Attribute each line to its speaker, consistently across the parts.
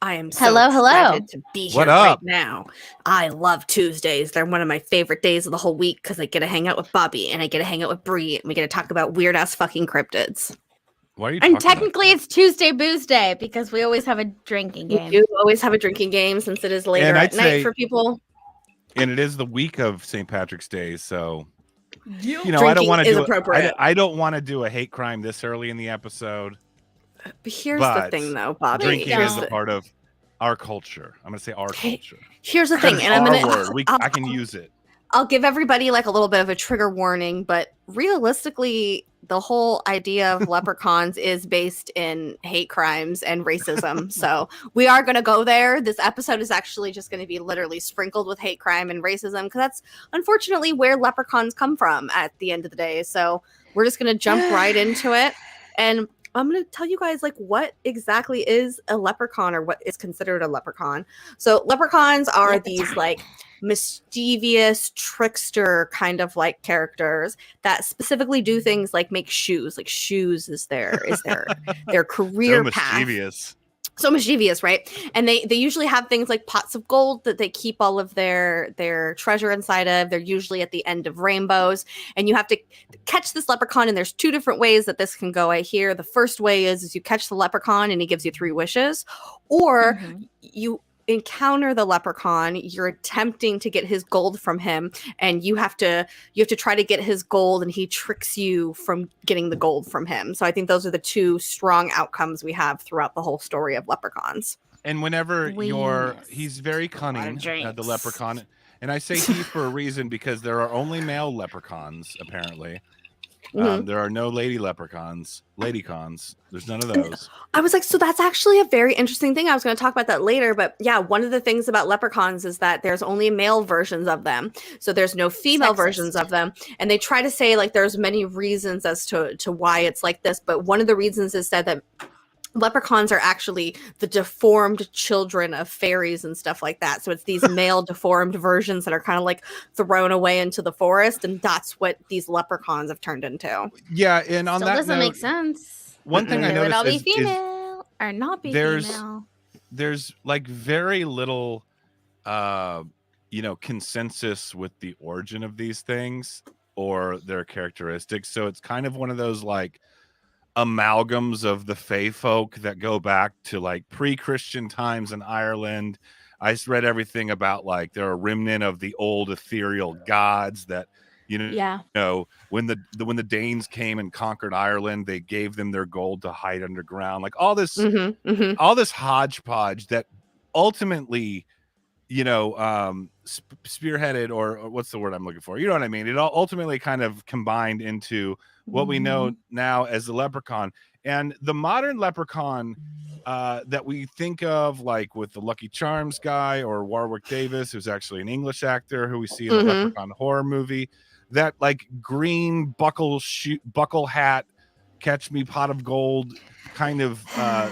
Speaker 1: I am so excited to be here right now. I love Tuesdays. They're one of my favorite days of the whole week because I get to hang out with Bobby and I get to hang out with Bree and we get to talk about weird ass fucking cryptids.
Speaker 2: Why are you
Speaker 3: and technically it's Tuesday Booze Day because we always have a drinking game.
Speaker 1: We do always have a drinking game since it is later at night for people.
Speaker 2: And it is the week of St. Patrick's Day, so
Speaker 1: I don't want to do
Speaker 2: I don't want to do a hate crime this early in the episode.
Speaker 1: But here's the thing, though, Bobby.
Speaker 2: Drinking is a part of our culture. I'm going to say our culture.
Speaker 1: Here's the thing, and I'm going to...
Speaker 2: I can use it.
Speaker 1: I'll give everybody like a little bit of a trigger warning, but realistically, the whole idea of leprechauns is based in hate crimes and racism. So we are going to go there. This episode is actually just going to be literally sprinkled with hate crime and racism because that's unfortunately where leprechauns come from at the end of the day. So we're just going to jump right into it. And I'm going to tell you guys like what exactly is a leprechaun or what is considered a leprechaun. So leprechauns are these like mischievous trickster kind of like characters that specifically do things like make shoes. Like shoes is their career path.
Speaker 2: Mischievous.
Speaker 1: So mischievous, right? And they usually have things like pots of gold that they keep all of their treasure inside of. They're usually at the end of rainbows. And you have to catch this leprechaun, and there's two different ways that this can go, I hear. The first way is you catch the leprechaun and he gives you 3 wishes. Or you encounter the leprechaun, you're attempting to get his gold from him, and you have to try to get his gold, and he tricks you from getting the gold from him. So I think those are the 2 strong outcomes we have throughout the whole story of leprechauns.
Speaker 2: And whenever he's very cunning, the leprechaun, and I say he for a reason because there are only male leprechauns apparently. There are no lady leprechauns, ladycons. There's none of those.
Speaker 1: I was like, so that's actually a very interesting thing. I was going to talk about that later. But yeah, one of the things about leprechauns is that there's only male versions of them. So there's no female versions of them. And they try to say like there's many reasons as to why it's like this. But one of the reasons is said that leprechauns are actually the deformed children of fairies and stuff like that. So it's these male deformed versions that are kind of like thrown away into the forest, and that's what these leprechauns have turned into.
Speaker 2: Yeah, and on that
Speaker 3: doesn't make sense.
Speaker 2: One thing I noticed
Speaker 3: would all be female or not be female.
Speaker 2: There's like very little consensus with the origin of these things or their characteristics. So it's kind of one of those like amalgams of the fae folk that go back to like pre-Christian times in Ireland. I read everything about like they're a remnant of the old ethereal gods that when the Danes came and conquered Ireland, they gave them their gold to hide underground. Like all this all this hodgepodge that ultimately spearheaded or what's the word I'm looking for? You know what I mean? It all ultimately kind of combined into what we know now as the leprechaun. And the modern leprechaun that we think of, like with the Lucky Charms guy or Warwick Davis, who's actually an English actor who we see in the Leprechaun horror movie, that like green buckle hat, catch me pot of gold kind of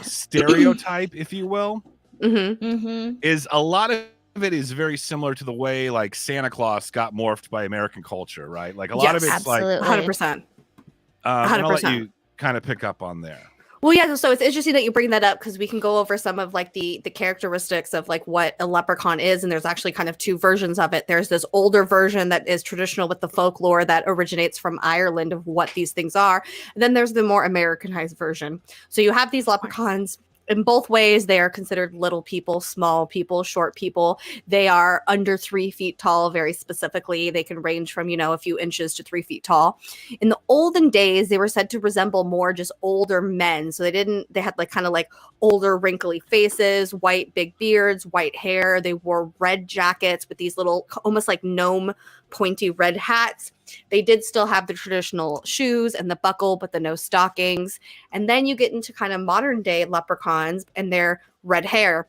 Speaker 2: stereotype, if you will, is a lot of it is very similar to the way like Santa Claus got morphed by American culture, right? Like a lot of it's
Speaker 3: absolutely.
Speaker 1: Like 100%.
Speaker 2: And I'll let you kind of pick up on there.
Speaker 1: Well, yeah, so it's interesting that you bring that up because we can go over some of like the characteristics of like what a leprechaun is, and there's actually kind of 2 versions of it. There's this older version that is traditional with the folklore that originates from Ireland of what these things are, and then there's the more Americanized version. So you have these leprechauns. In both ways, they are considered little people, small people, short people. They are under 3 feet tall, very specifically. They can range from, a few inches to 3 feet tall. In the olden days, they were said to resemble more just older men. So they had like kind of like older wrinkly faces, white big beards, white hair. They wore red jackets with these little, almost like gnome pointy red hats. They did still have the traditional shoes and the buckle, but the no stockings. And then you get into kind of modern day leprechauns and their red hair,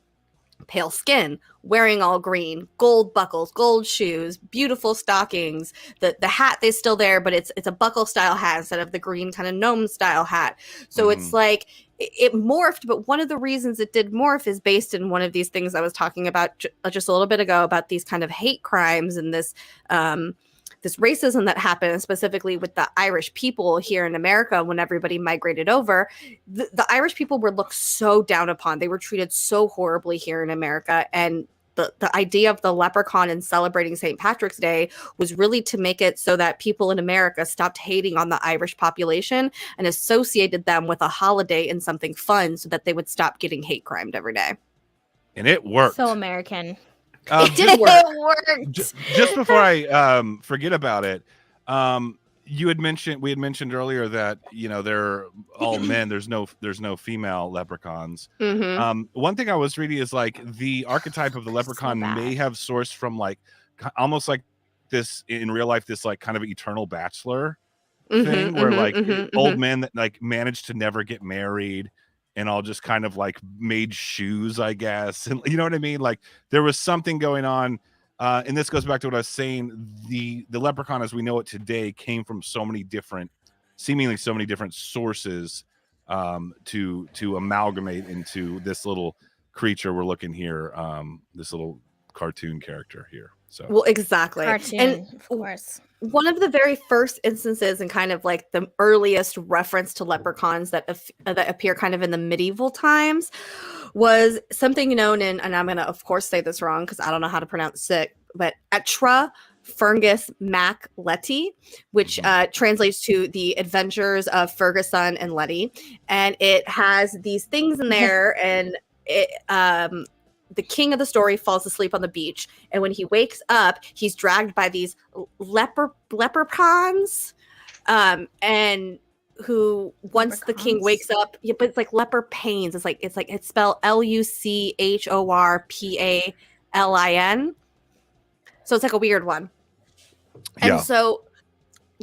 Speaker 1: pale skin, wearing all green, gold buckles, gold shoes, beautiful stockings. The hat is still there, but it's a buckle style hat instead of the green kind of gnome style hat. So it's like it morphed, but one of the reasons it did morph is based in one of these things I was talking about just a little bit ago about these kind of hate crimes and this this racism that happened, specifically with the Irish people here in America when everybody migrated over. The Irish people were looked so down upon. They were treated so horribly here in America. And the idea of the leprechaun and celebrating St. Patrick's Day was really to make it so that people in America stopped hating on the Irish population and associated them with a holiday and something fun so that they would stop getting hate crimed every day.
Speaker 2: And it worked.
Speaker 3: So American.
Speaker 1: It did work.
Speaker 3: It worked.
Speaker 2: Just before I forget about it, we had mentioned earlier that they're all men. There's no female leprechauns. One thing I was reading is like the archetype of the leprechaun may have sourced from like almost like this in real life, this like kind of eternal bachelor thing where like old men that like managed to never get married and all just kind of like made shoes, I guess. And you know what I mean? Like there was something going on. And this goes back to what I was saying. The leprechaun as we know it today came from seemingly so many different sources to amalgamate into this little creature we're looking here, this little cartoon character here. So
Speaker 1: well, exactly.
Speaker 3: Cartoon,
Speaker 1: and
Speaker 3: of course.
Speaker 1: One of the very first instances and kind of like the earliest reference to leprechauns that appear kind of in the medieval times was something known in, and I'm going to of course say this wrong because I don't know how to pronounce it, but Etra Fergus Mac Letty, which translates to the adventures of Ferguson and Letty. And it has these things in there and it, the king of the story falls asleep on the beach, and when he wakes up, he's dragged by these leprechauns, and who once the king wakes up, but it's like leper pains. It's spelled Luchorpalin, so it's like a weird one. And so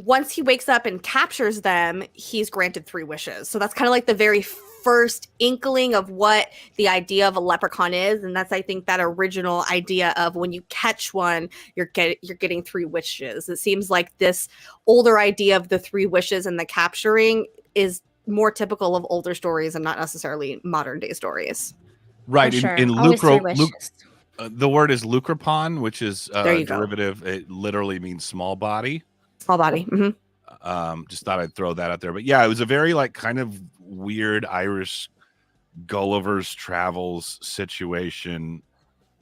Speaker 1: once he wakes up and captures them, he's granted 3 wishes. So that's kind of like the very first inkling of what the idea of a leprechaun is, and that's I think that original idea of when you catch one, you're getting 3 wishes. It seems like this older idea of the 3 wishes and the capturing is more typical of older stories and not necessarily modern day stories.
Speaker 2: Right.
Speaker 3: Sure.
Speaker 2: In the word is lucropon, which is a derivative. It literally means small body.
Speaker 1: Small body.
Speaker 2: Just thought I'd throw that out there. But yeah, it was a very like kind of weird Irish Gulliver's Travels situation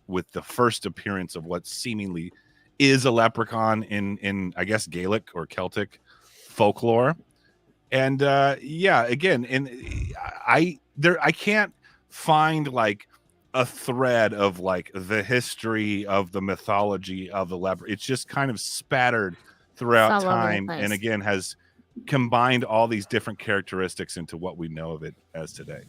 Speaker 2: with the first appearance of what seemingly is a leprechaun in I guess Gaelic or Celtic folklore. And again, and I can't find like a thread of like the history of the mythology of the leper. It's just kind of spattered throughout time, and again has combined all these different characteristics into what we know of it as today.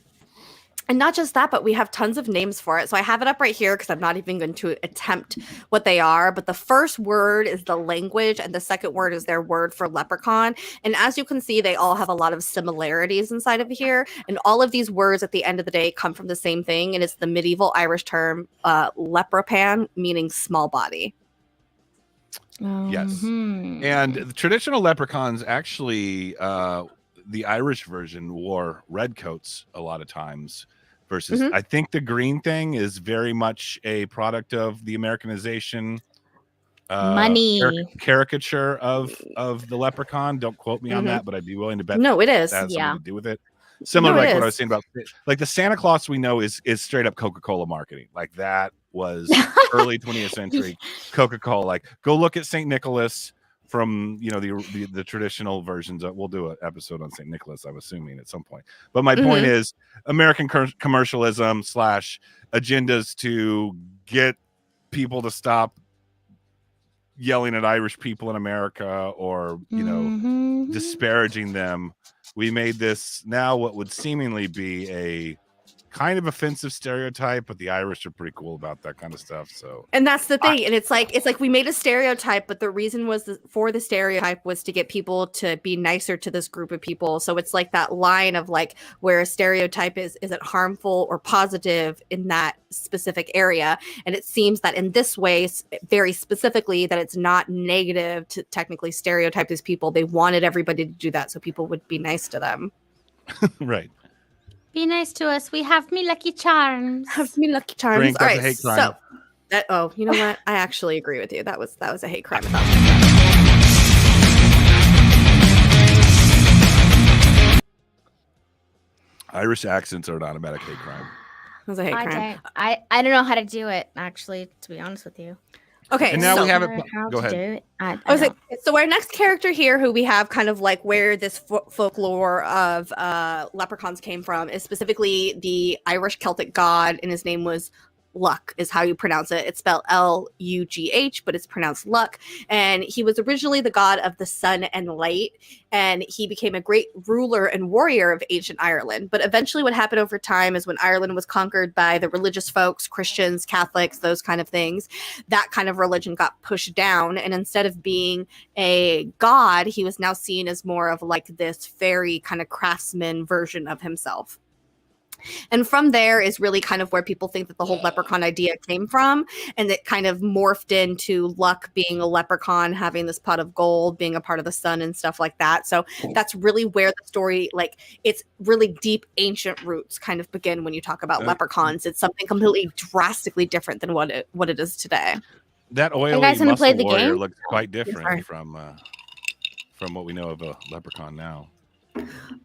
Speaker 1: And not just that, but we have tons of names for it. So I have it up right here because I'm not even going to attempt what they are. But the first word is the language, and the second word is their word for leprechaun. And as you can see, they all have a lot of similarities inside of here. And all of these words at the end of the day come from the same thing. And it's the medieval Irish term leprepan, meaning small body.
Speaker 2: Yes. And the traditional leprechauns actually, the Irish version wore red coats a lot of times versus I think the green thing is very much a product of the Americanization caricature of the leprechaun. Don't quote me on that, but I'd be willing to bet
Speaker 1: it is.
Speaker 2: That has something to do with it. Similar to like what I was saying about like the Santa Claus we know is straight up Coca-Cola marketing. Like that was early 20th century Coca-Cola. Like go look at St. Nicholas from the traditional versions. We'll do an episode on St. Nicholas, I'm assuming at some point. But my point is American commercialism / agendas to get people to stop yelling at Irish people in America or disparaging them. We made this now what would seemingly be a kind of offensive stereotype, but the Irish are pretty cool about that kind of stuff. So,
Speaker 1: and that's the thing. And it's like we made a stereotype, but the reason was for the stereotype was to get people to be nicer to this group of people. So it's like that line of like where a stereotype is it harmful or positive in that specific area. And it seems that in this way, very specifically, that it's not negative to technically stereotype these people. They wanted everybody to do that so people would be nice to them.
Speaker 2: Right.
Speaker 3: Be nice to us. We have me Lucky Charms.
Speaker 1: Have me Lucky Charms.
Speaker 2: Drink,
Speaker 1: all
Speaker 2: that's
Speaker 1: right.
Speaker 2: a hate crime.
Speaker 1: So, you know what? I actually agree with you. That was a hate crime.
Speaker 2: Irish accents are an automatic hate crime.
Speaker 1: It was a hate crime.
Speaker 3: I don't know how to do it, actually, to be honest with you.
Speaker 1: Okay,
Speaker 2: And now
Speaker 1: so
Speaker 2: we have it.
Speaker 3: How
Speaker 2: Go
Speaker 3: to
Speaker 2: ahead.
Speaker 3: do it. I
Speaker 1: was
Speaker 3: don't.
Speaker 1: like, so our next character here, who we have kind of like where this folklore of leprechauns came from, is specifically the Irish Celtic god, and his name was Luck, is how you pronounce it. It's spelled Lugh, but it's pronounced Luck. And he was originally the god of the sun and light, and he became a great ruler and warrior of ancient Ireland. But eventually what happened over time is when Ireland was conquered by the religious folks, Christians, Catholics, those kind of things, that kind of religion got pushed down. And instead of being a god, he was now seen as more of like this fairy kind of craftsman version of himself. And from there is really kind of where people think that the whole leprechaun idea came from. And it kind of morphed into Luck being a leprechaun, having this pot of gold, being a part of the sun and stuff like that. So that's really where the story, like, its really deep ancient roots kind of begin when you talk about leprechauns. It's something completely drastically different than what it is today.
Speaker 2: That oily
Speaker 3: guys gonna play
Speaker 2: muscle
Speaker 3: the
Speaker 2: warrior
Speaker 3: game?
Speaker 2: looks quite different
Speaker 1: sorry.
Speaker 2: from what we know of a leprechaun now.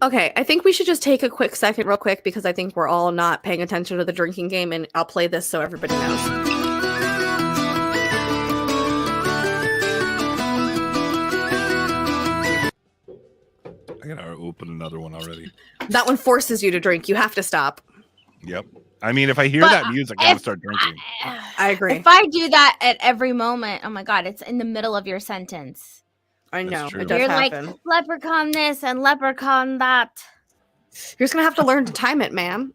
Speaker 1: Okay, I think we should just take a quick second real quick because I think we're all not paying attention to the drinking game, and I'll play this so everybody knows.
Speaker 2: I gotta open another one already.
Speaker 1: That one forces you to drink. You have to stop.
Speaker 2: Yep. I mean, if I hear
Speaker 3: But
Speaker 2: that music, I'm gonna
Speaker 3: if
Speaker 2: start drinking.
Speaker 1: I agree.
Speaker 3: If I do that at every moment, oh my god, it's in the middle of your sentence.
Speaker 1: I know.
Speaker 2: That's true.
Speaker 1: It does
Speaker 3: You're
Speaker 1: happen.
Speaker 3: like leprechaun this and leprechaun that.
Speaker 1: You're just going to have to learn to time it, ma'am.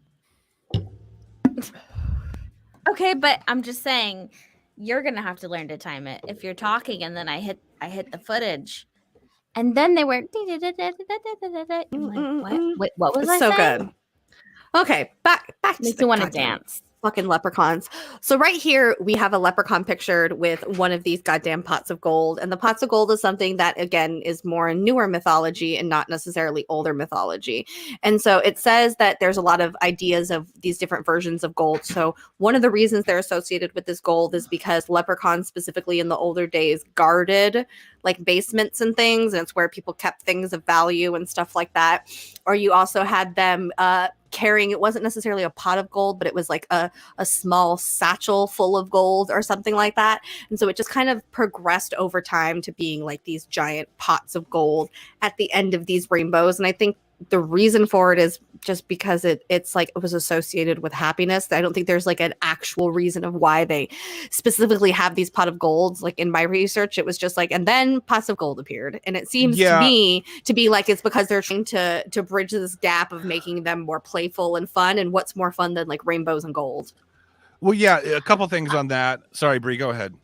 Speaker 3: Okay, but I'm just saying you're gonna have to learn to time it. If you're talking and then I hit the footage, and then they were. I'm like, what? Wait, what was
Speaker 1: It's
Speaker 3: I
Speaker 1: so
Speaker 3: saying?
Speaker 1: good. Okay, back to
Speaker 3: Makes
Speaker 1: the
Speaker 3: me want to
Speaker 1: goddamn
Speaker 3: dance.
Speaker 1: fucking leprechauns. So right here we have a leprechaun pictured with one of these goddamn pots of gold, and the pots of gold is something that again is more newer mythology and not necessarily older mythology. And so it says that there's a lot of ideas of these different versions of gold. So one of the reasons they're associated with this gold is because leprechauns specifically in the older days guarded like basements and things, and it's where people kept things of value and stuff like that. Or you also had them carrying, it wasn't necessarily a pot of gold, but it was like a small satchel full of gold or something like that. And so it just kind of progressed over time to being like these giant pots of gold at the end of these rainbows. And I think the reason for it is just because it's like it was associated with happiness. I don't think there's like an actual reason of why they specifically have these pot of golds. Like in my research, it was just like, and then pots of gold appeared. And it seems to me to be like it's because they're trying to bridge this gap of making them more playful and fun. And what's more fun than like rainbows and gold?
Speaker 2: Well, yeah, a couple things on that. Sorry, Bree, go ahead.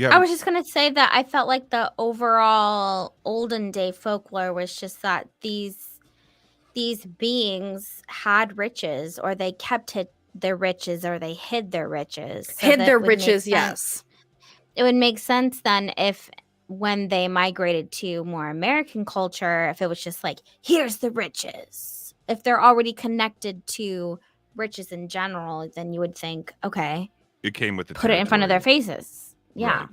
Speaker 3: I was just gonna say that I felt like the overall olden day folklore was just that these beings had riches, or they kept their riches, or they hid their riches. So
Speaker 1: Hid
Speaker 3: that
Speaker 1: their
Speaker 3: would make
Speaker 1: riches,
Speaker 3: sense.
Speaker 1: yes.
Speaker 3: It would make sense then if when they migrated to more American culture, if it was just like, here's the riches. If they're already connected to riches in general, then you would think, okay,
Speaker 2: it came with the
Speaker 3: put it in front of their faces. Yeah.
Speaker 2: Right.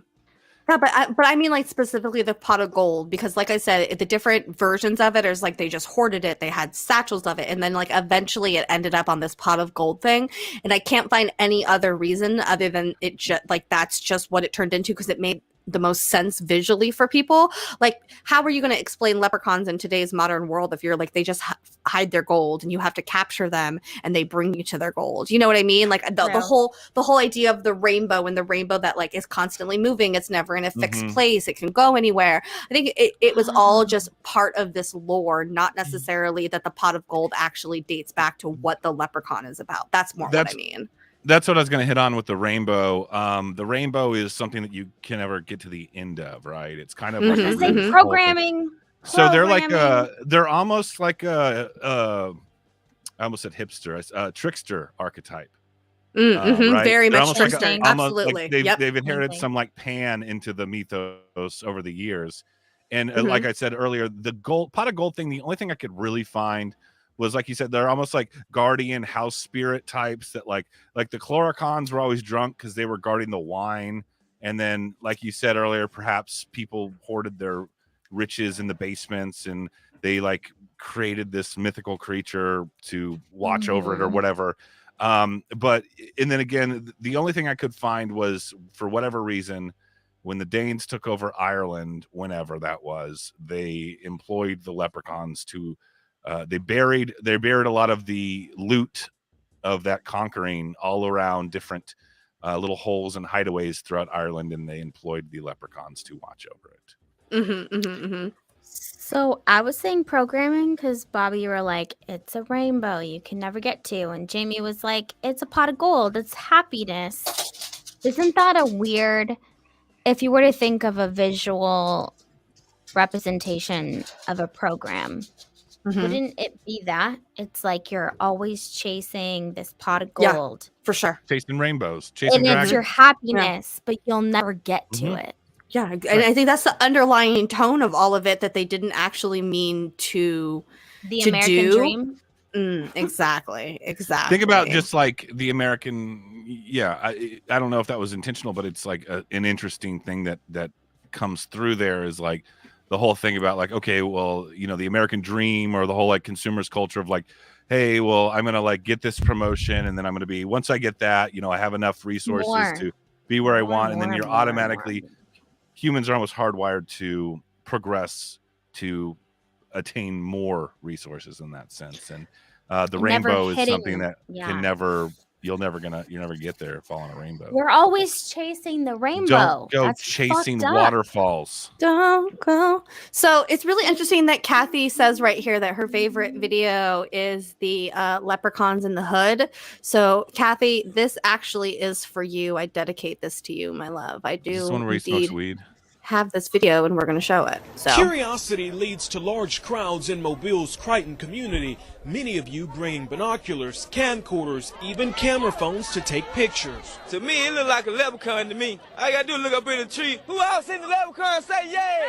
Speaker 1: Yeah, but I mean like specifically the pot of gold, because like I said, the different versions of it is like they just hoarded it. They had satchels of it, and then like eventually it ended up on this pot of gold thing. And I can't find any other reason other than it just like that's just what it turned into because it made the most sense visually for people. Like, how are you going to explain leprechauns in today's modern world if you're like they just hide their gold and you have to capture them and they bring you to their gold? You know what I mean? Like the whole idea of the rainbow, and the rainbow that like is constantly moving. It's never in a fixed place. It can go anywhere. I think it was all just part of this lore, not necessarily that the pot of gold actually dates back to what the leprechaun is about. That's more what I mean.
Speaker 2: That's what I was going to hit on with the rainbow. The rainbow is something that you can never get to the end of, right? It's kind of like a really
Speaker 3: programming.
Speaker 2: So they're like they're almost like I almost said hipster, trickster archetype. Right?
Speaker 1: Very
Speaker 2: they're
Speaker 1: much trickster. Absolutely.
Speaker 2: Like they've inherited some like pan into the mythos over the years. And like I said earlier, the pot of gold thing, the only thing I could really find was, like you said, they're almost like guardian house spirit types that like the Chloricons were always drunk because they were guarding the wine. And then, like you said earlier, perhaps people hoarded their riches in the basements and they like created this mythical creature to watch over it or whatever. But and then again, the only thing I could find was, for whatever reason, when the Danes took over Ireland, whenever that was, they employed the leprechauns to they buried a lot of the loot of that conquering all around different little holes and hideaways throughout Ireland, and they employed the leprechauns to watch over it.
Speaker 3: So I was saying programming because Bobby, you were like, it's a rainbow you can never get to, and Jamie was like, it's a pot of gold, it's happiness. Isn't that a weird, if you were to think of a visual representation of a program, wouldn't it be that? It's like you're always chasing this pot of gold.
Speaker 1: For sure.
Speaker 2: Chasing rainbows, chasing
Speaker 3: and
Speaker 2: dragons.
Speaker 3: it's your happiness, but you'll never get to it.
Speaker 1: Yeah, and I think that's the underlying tone of all of it, that they didn't actually mean to
Speaker 3: The American dream.
Speaker 1: Exactly.
Speaker 2: Think about just like the American. Yeah, I don't know if that was intentional, but it's like an interesting thing that comes through there is like the whole thing about like, okay, well, you know, the American dream, or the whole like consumers culture of like, hey, well, I'm gonna like get this promotion, and then I'm gonna be, once I get that, you know, I have enough resources to be where I want, and then you're automatically. Humans are almost hardwired to progress to attain more resources in that sense, and the rainbow is something that can never, you're never get there following a rainbow.
Speaker 3: We're always chasing the rainbow.
Speaker 2: Don't go
Speaker 3: That's
Speaker 2: chasing waterfalls.
Speaker 1: Don't go. So it's really interesting that Kathy says right here that her favorite video is the leprechauns in the hood. So Kathy, this actually is for you. I dedicate this to you, my love. I do.
Speaker 2: Is this one where he smokes weed?
Speaker 1: Have this video, and we're going to show it. So
Speaker 4: curiosity leads to large crowds in Mobile's Crichton community. Many of you bringing binoculars, camcorders, even camera phones to take pictures.
Speaker 5: To me, it look like a leprechaun to me. All I gotta do is look up in the tree. Who else seen the leprechaun? Say yeah!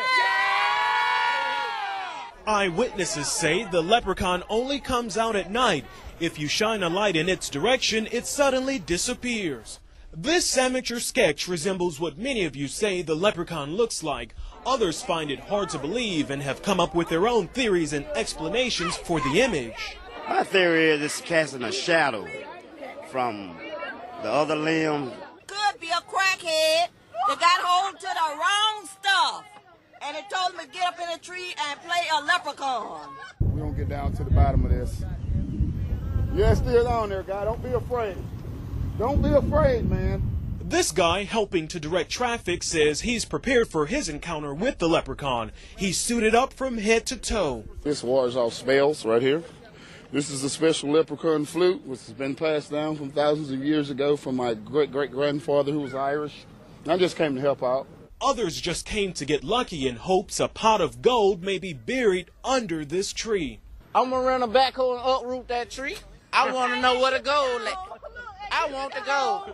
Speaker 4: Eyewitnesses say the leprechaun only comes out at night. If you shine a light in its direction, it suddenly disappears. This amateur sketch resembles what many of you say the leprechaun looks like. Others find it hard to believe and have come up with their own theories and explanations for the image.
Speaker 6: My theory is it's casting a shadow from the other limb.
Speaker 7: Could be a crackhead that got hold to the wrong stuff, and it told him to get up in a tree and play a leprechaun.
Speaker 8: We're going to get down to the bottom of this. Yeah, it's still on there, guy. Don't be afraid. Don't be afraid, man.
Speaker 4: This guy helping to direct traffic says he's prepared for his encounter with the leprechaun. He's suited up from head to toe.
Speaker 8: This wars off spells right here. This is a special leprechaun flute, which has been passed down from thousands of years ago from my great-great-grandfather who was Irish. I just came to help out.
Speaker 4: Others just came to get lucky in hopes a pot of gold may be buried under this tree.
Speaker 9: I'm going to run a backhoe and uproot that tree. I want to know where the gold is. I want to go.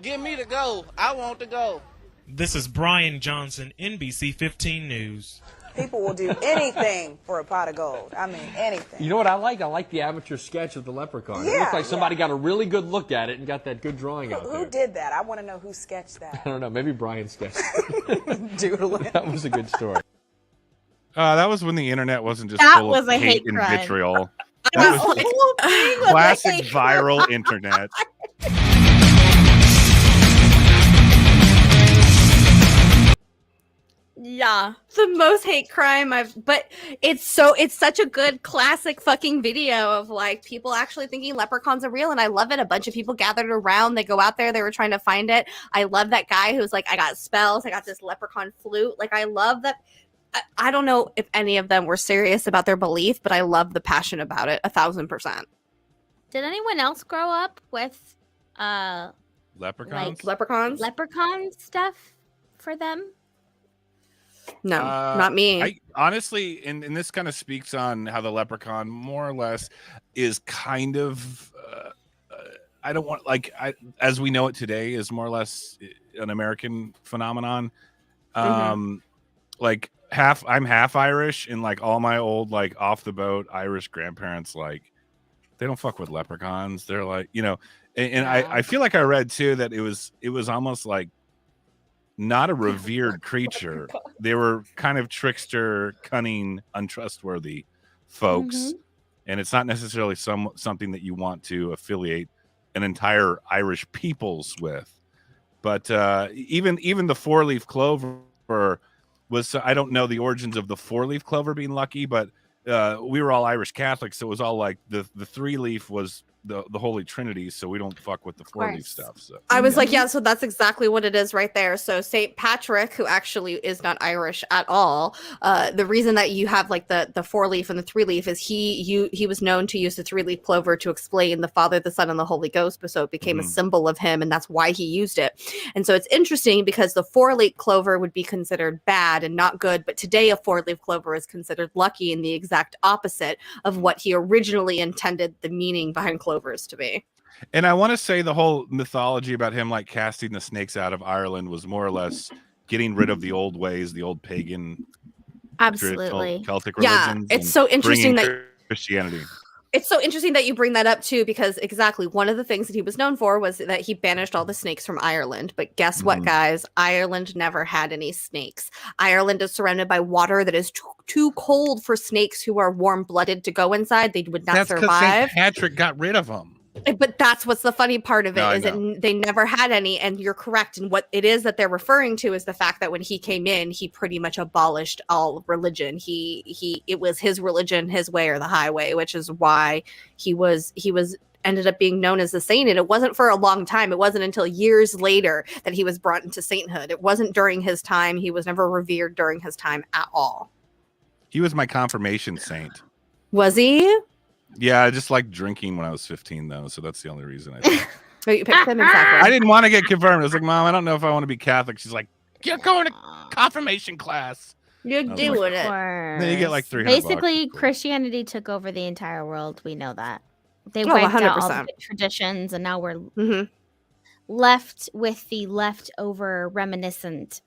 Speaker 9: Give me the gold. I want to go.
Speaker 4: This is Brian Johnson, NBC 15 News.
Speaker 10: People will do anything for a pot of gold. I mean, anything.
Speaker 11: You know what I like? I like the amateur sketch of the leprechaun.
Speaker 10: Yeah,
Speaker 11: it looks like somebody got a really good look at it and got that good drawing out there.
Speaker 10: Who did that? I want to know who sketched that.
Speaker 11: I don't know. Maybe Brian sketched it.
Speaker 10: Doodling.
Speaker 11: That was a good story.
Speaker 2: That was when the internet wasn't just full of hate and vitriol. That was classic viral internet.
Speaker 1: Yeah, the most hate crime but it's such a good classic fucking video of like people actually thinking leprechauns are real, and I love it. A bunch of people gathered around, they go out there, they were trying to find it. I love that guy who's like, I got spells, I got this leprechaun flute. Like, I love that. I don't know if any of them were serious about their belief, but I love the passion about it 1,000%.
Speaker 3: Did anyone else grow up with
Speaker 2: leprechauns?
Speaker 3: Leprechaun stuff for them?
Speaker 1: No, not me.
Speaker 2: I honestly, and this kind of speaks on how the leprechaun more or less is kind of I don't want as we know it today is more or less an American phenomenon. Like I'm half Irish, and like all my old like off the boat Irish grandparents, like they don't fuck with leprechauns. They're like, you know, and I feel like I read too that it was almost like not a revered creature. They were kind of trickster, cunning, untrustworthy folks, and it's not necessarily something that you want to affiliate an entire Irish peoples with. But even the 4-leaf clover was, I don't know the origins of the 4-leaf clover being lucky, but we were all Irish Catholics, so it was all like the 3-leaf was the Holy Trinity, so we don't fuck with the 4-leaf stuff. So
Speaker 1: I was like, yeah, so that's exactly what it is right there. So Saint Patrick, who actually is not Irish at all, the reason that you have like the 4-leaf and the 3-leaf is he was known to use the 3-leaf clover to explain the Father, the Son, and the Holy Ghost, so it became a symbol of him, and that's why he used it. And so it's interesting because the 4-leaf clover would be considered bad and not good, but today a 4-leaf clover is considered lucky, and the exact opposite of what he originally intended the meaning behind clovers to be.
Speaker 2: And I want to say the whole mythology about him like casting the snakes out of Ireland was more or less getting rid of the old ways, the old pagan,
Speaker 3: absolutely
Speaker 2: Celtic
Speaker 1: religions. Yeah, it's so interesting that
Speaker 2: Christianity.
Speaker 1: It's so interesting that you bring that up too, because exactly one of the things that he was known for was that he banished all the snakes from Ireland. But guess what, guys? Ireland never had any snakes. Ireland is surrounded by water that is too cold for snakes who are warm-blooded to go inside. They would not survive.
Speaker 2: That's because St. Patrick got rid of them.
Speaker 1: But that's what's the funny part of it, is that they never had any, and you're correct. And what it is that they're referring to is the fact that when he came in, he pretty much abolished all religion. It was his religion, his way or the highway, which is why he was ended up being known as a saint. And it wasn't for a long time. It wasn't until years later that he was brought into sainthood. It wasn't during his time. He was never revered during his time at all.
Speaker 2: He was my confirmation saint.
Speaker 1: Was he?
Speaker 2: Yeah, I just liked drinking when I was 15, though, so that's the only reason I think.
Speaker 1: Oh, you picked him, exactly.
Speaker 2: I didn't want to get confirmed. I was like, Mom, I don't know if I want to be Catholic. She's like, you're going to confirmation class.
Speaker 1: You're doing it.
Speaker 2: Then you get like $300.
Speaker 3: Basically, Christianity took over the entire world. We know that. They wiped out all the good traditions, and now we're left with the leftover reminiscent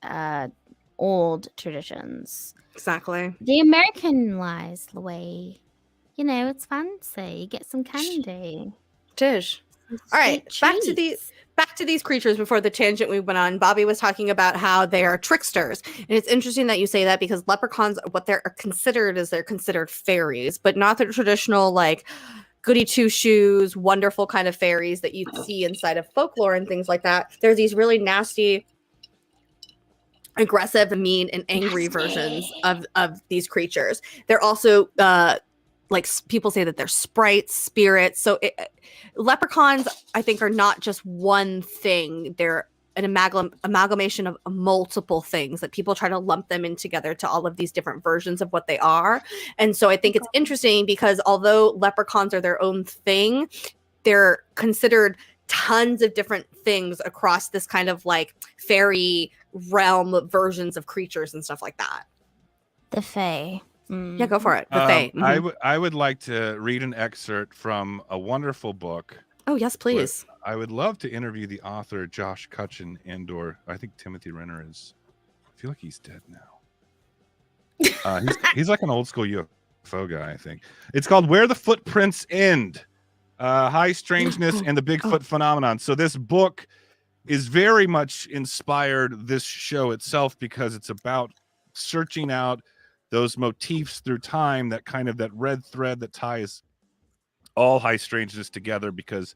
Speaker 3: old traditions.
Speaker 1: Exactly.
Speaker 3: The Americanized way. You know, it's fancy. You get some candy.
Speaker 1: Tish. All right, back to these creatures before the tangent we went on. Bobby was talking about how they are tricksters. And it's interesting that you say that, because leprechauns, what they're considered is they're considered fairies, but not the traditional like goody two shoes, wonderful kind of fairies that you see inside of folklore and things like that. They're these really nasty, aggressive, mean, and angry versions of these creatures. They're also like people say that they're sprites, spirits. So leprechauns, I think, are not just one thing. They're an amalgamation of multiple things that people try to lump them in together to all of these different versions of what they are. And so I think it's interesting because although leprechauns are their own thing, they're considered tons of different things across this kind of like fairy realm versions of creatures and stuff like that.
Speaker 3: The Fae.
Speaker 1: Yeah, go for it. The Fae.
Speaker 2: I would like to read an excerpt from a wonderful book.
Speaker 1: Oh, yes, please.
Speaker 2: I would love to interview the author, Josh Cutchin, and/or I think Timothy Renner is. I feel like he's dead now. He's like an old school UFO guy, I think. It's called Where the Footprints End, High Strangeness and the Bigfoot Phenomenon. So this book is very much inspired this show itself, because it's about searching out those motifs through time, that kind of that red thread that ties all high strangeness together, because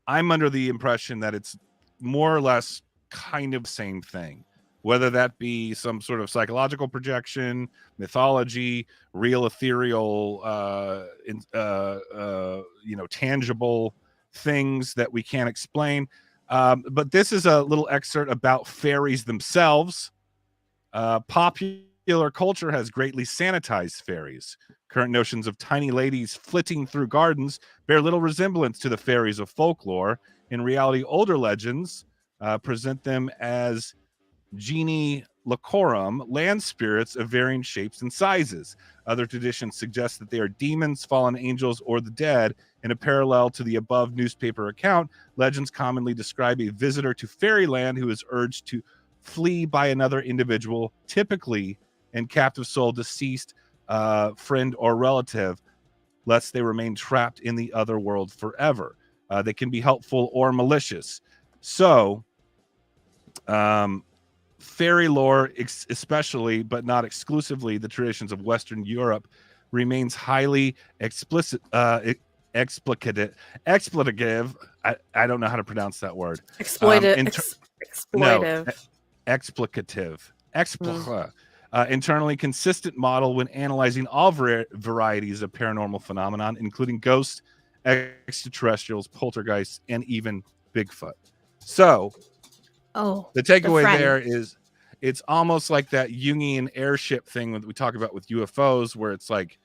Speaker 2: I'm under the impression that it's more or less kind of same thing, whether that be some sort of psychological projection, mythology, real ethereal, tangible things that we can't explain. But this is a little excerpt about fairies themselves. Popular culture has greatly sanitized fairies. Current notions of tiny ladies flitting through gardens bear little resemblance to the fairies of folklore. In reality, older legends present them as genie locorum, land spirits of varying shapes and sizes. Other traditions suggest that they are demons, fallen angels, or the dead. In a parallel to the above newspaper account, legends commonly describe a visitor to fairyland who is urged to flee by another individual, typically an captive soul, deceased friend or relative, lest they remain trapped in the other world forever. They can be helpful or malicious. So, fairy lore, especially but not exclusively the traditions of Western Europe, remains highly expletive. I don't know how to pronounce that word.
Speaker 1: Exploitive.
Speaker 2: No, explicative. Internally consistent model when analyzing all varieties of paranormal phenomenon, including ghosts, extraterrestrials, poltergeists, and even Bigfoot. So, the takeaway there is it's almost like that Jungian airship thing that we talk about with UFOs, where it's like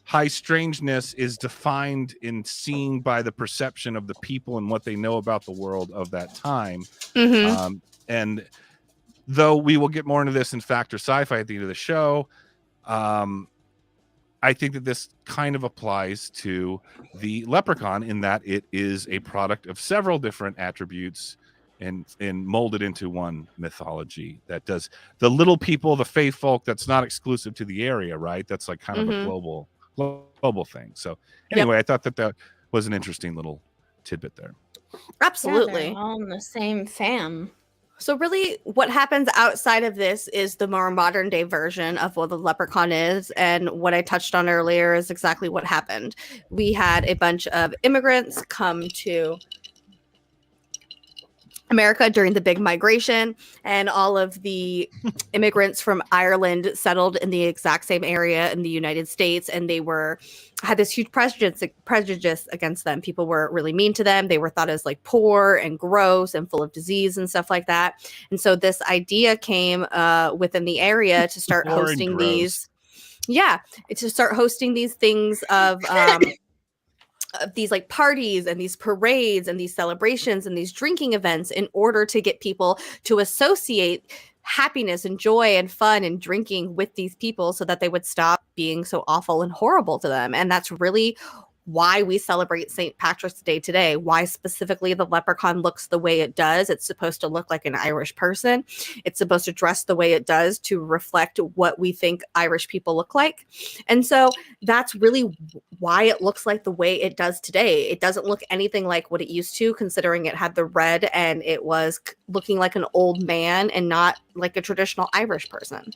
Speaker 2: high strangeness is defined in seeing by the perception of the people and what they know about the world of that time. And though we will get more into this in Fact or Sci-Fi at the end of the show, I think that this kind of applies to the leprechaun in that it is a product of several different attributes and molded into one mythology that does the little people, the faith folk, that's not exclusive to the area, right? That's like kind of a global thing. So anyway, I thought that was an interesting little tidbit there.
Speaker 1: Absolutely.
Speaker 3: Yeah, all in the same fam.
Speaker 1: So really what happens outside of this is the more modern day version of what the leprechaun is. And what I touched on earlier is exactly what happened. We had a bunch of immigrants come to America during the big migration, and all of the immigrants from Ireland settled in the exact same area in the United States, and they had this huge prejudice against them. People were really mean to them. They were thought as like poor and gross and full of disease and stuff like that. And so this idea came within the area to start hosting these things of these like parties and these parades and these celebrations and these drinking events in order to get people to associate happiness and joy and fun and drinking with these people so that they would stop being so awful and horrible to them. And that's really why we celebrate St. Patrick's Day today, why specifically the leprechaun looks the way it does. It's supposed to look like an Irish person. It's supposed to dress the way it does to reflect what we think Irish people look like. And so that's really why it looks like the way it does today. It doesn't look anything like what it used to, considering it had the red and it was looking like an old man and not like a traditional Irish person.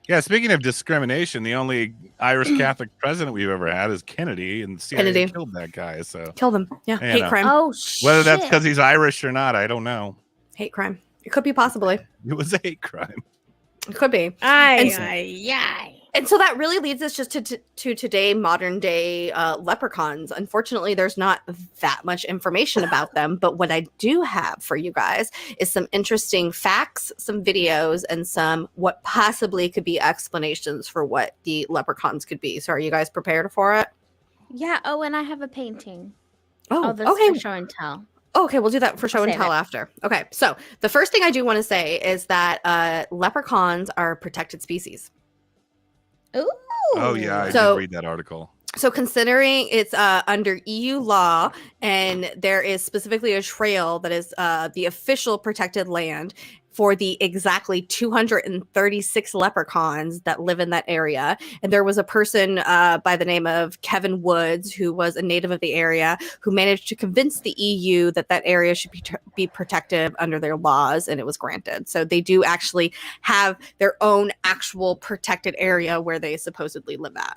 Speaker 2: Yeah, speaking of discrimination, the only Irish Catholic president we've ever had is Kennedy, and CIA killed that guy. So
Speaker 1: killed him. Yeah, hate crime.
Speaker 3: Oh, shit.
Speaker 2: Whether that's because he's Irish or not, I don't know.
Speaker 1: Hate crime. It could be possibly.
Speaker 2: It was a hate crime.
Speaker 1: It could be. And so that really leads us just to today, modern day leprechauns. Unfortunately, there's not that much information about them. But what I do have for you guys is some interesting facts, some videos, and some what possibly could be explanations for what the leprechauns could be. So are you guys prepared for it?
Speaker 3: Yeah. Oh, and I have a painting.
Speaker 1: Okay.
Speaker 3: For show and tell.
Speaker 1: Okay, we'll do that for show and tell after. Okay, so the first thing I do want to say is that leprechauns are protected species.
Speaker 3: Ooh.
Speaker 2: Oh yeah, I did read that article.
Speaker 1: So considering it's under EU law, and there is specifically a trail that is the official protected land for the exactly 236 leprechauns that live in that area. And there was a person by the name of Kevin Woods, who was a native of the area, who managed to convince the EU that that area should be protected under their laws, and it was granted. So they do actually have their own actual protected area where they supposedly live at.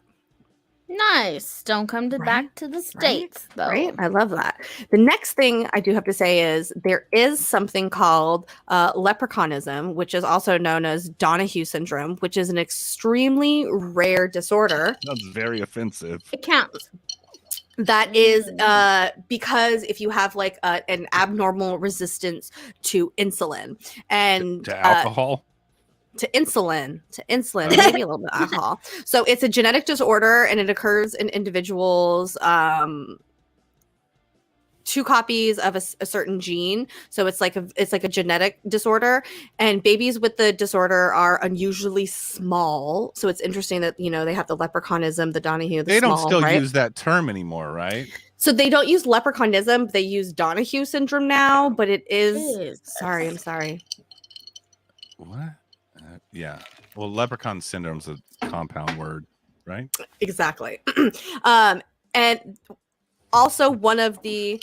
Speaker 3: Nice. Don't come back to the States, though.
Speaker 1: Right? I love that. The next thing I do have to say is there is something called leprechaunism, which is also known as Donahue syndrome, which is an extremely rare disorder.
Speaker 2: That's very offensive.
Speaker 3: It counts.
Speaker 1: That is because if you have like an abnormal resistance to insulin and
Speaker 2: to alcohol.
Speaker 1: To insulin, maybe a little bit of alcohol. So it's a genetic disorder, and it occurs in individuals, 2 copies of a certain gene. So it's like a genetic disorder, and babies with the disorder are unusually small. So it's interesting that, you know, they have the leprechaunism, the Donahue,
Speaker 2: they don't still use that term anymore, right?
Speaker 1: So they don't use leprechaunism, they use Donahue syndrome now, but it is. Sorry, I'm sorry.
Speaker 2: What? Yeah. Well, leprechaun syndrome is a compound word, right?
Speaker 1: Exactly. And also one of the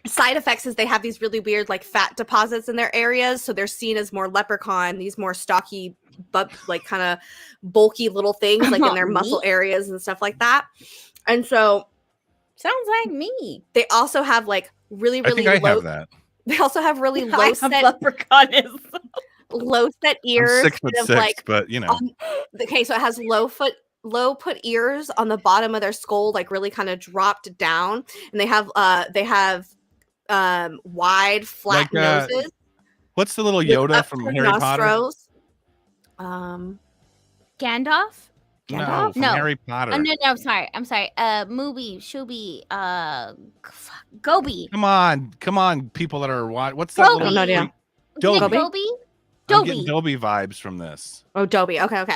Speaker 1: side effects is they have these really weird like fat deposits in their areas. So they're seen as more leprechaun, these more stocky but like kind of bulky little things like in their muscle areas and stuff like that. And so
Speaker 3: sounds like me.
Speaker 1: They also have like really
Speaker 2: I think I have that.
Speaker 1: They also have really low set
Speaker 3: leprechaun is
Speaker 1: low set ears.
Speaker 2: I'm 6'6",
Speaker 1: like,
Speaker 2: but you know.
Speaker 1: Okay, so it has low put ears on the bottom of their skull, like really kind of dropped down, and they have wide flat noses.
Speaker 2: What's the little Yoda from Harry
Speaker 1: nostrils.
Speaker 2: Potter?
Speaker 3: Gandalf?
Speaker 2: No, from Harry Potter.
Speaker 3: No, I'm sorry. Movie, Shubi, Gobi.
Speaker 2: Come on, people that are what's that
Speaker 3: Gobi.
Speaker 2: little
Speaker 1: idea.
Speaker 3: Gobi?
Speaker 2: I'm getting Dobby vibes from this.
Speaker 1: Oh, Dobby. Okay.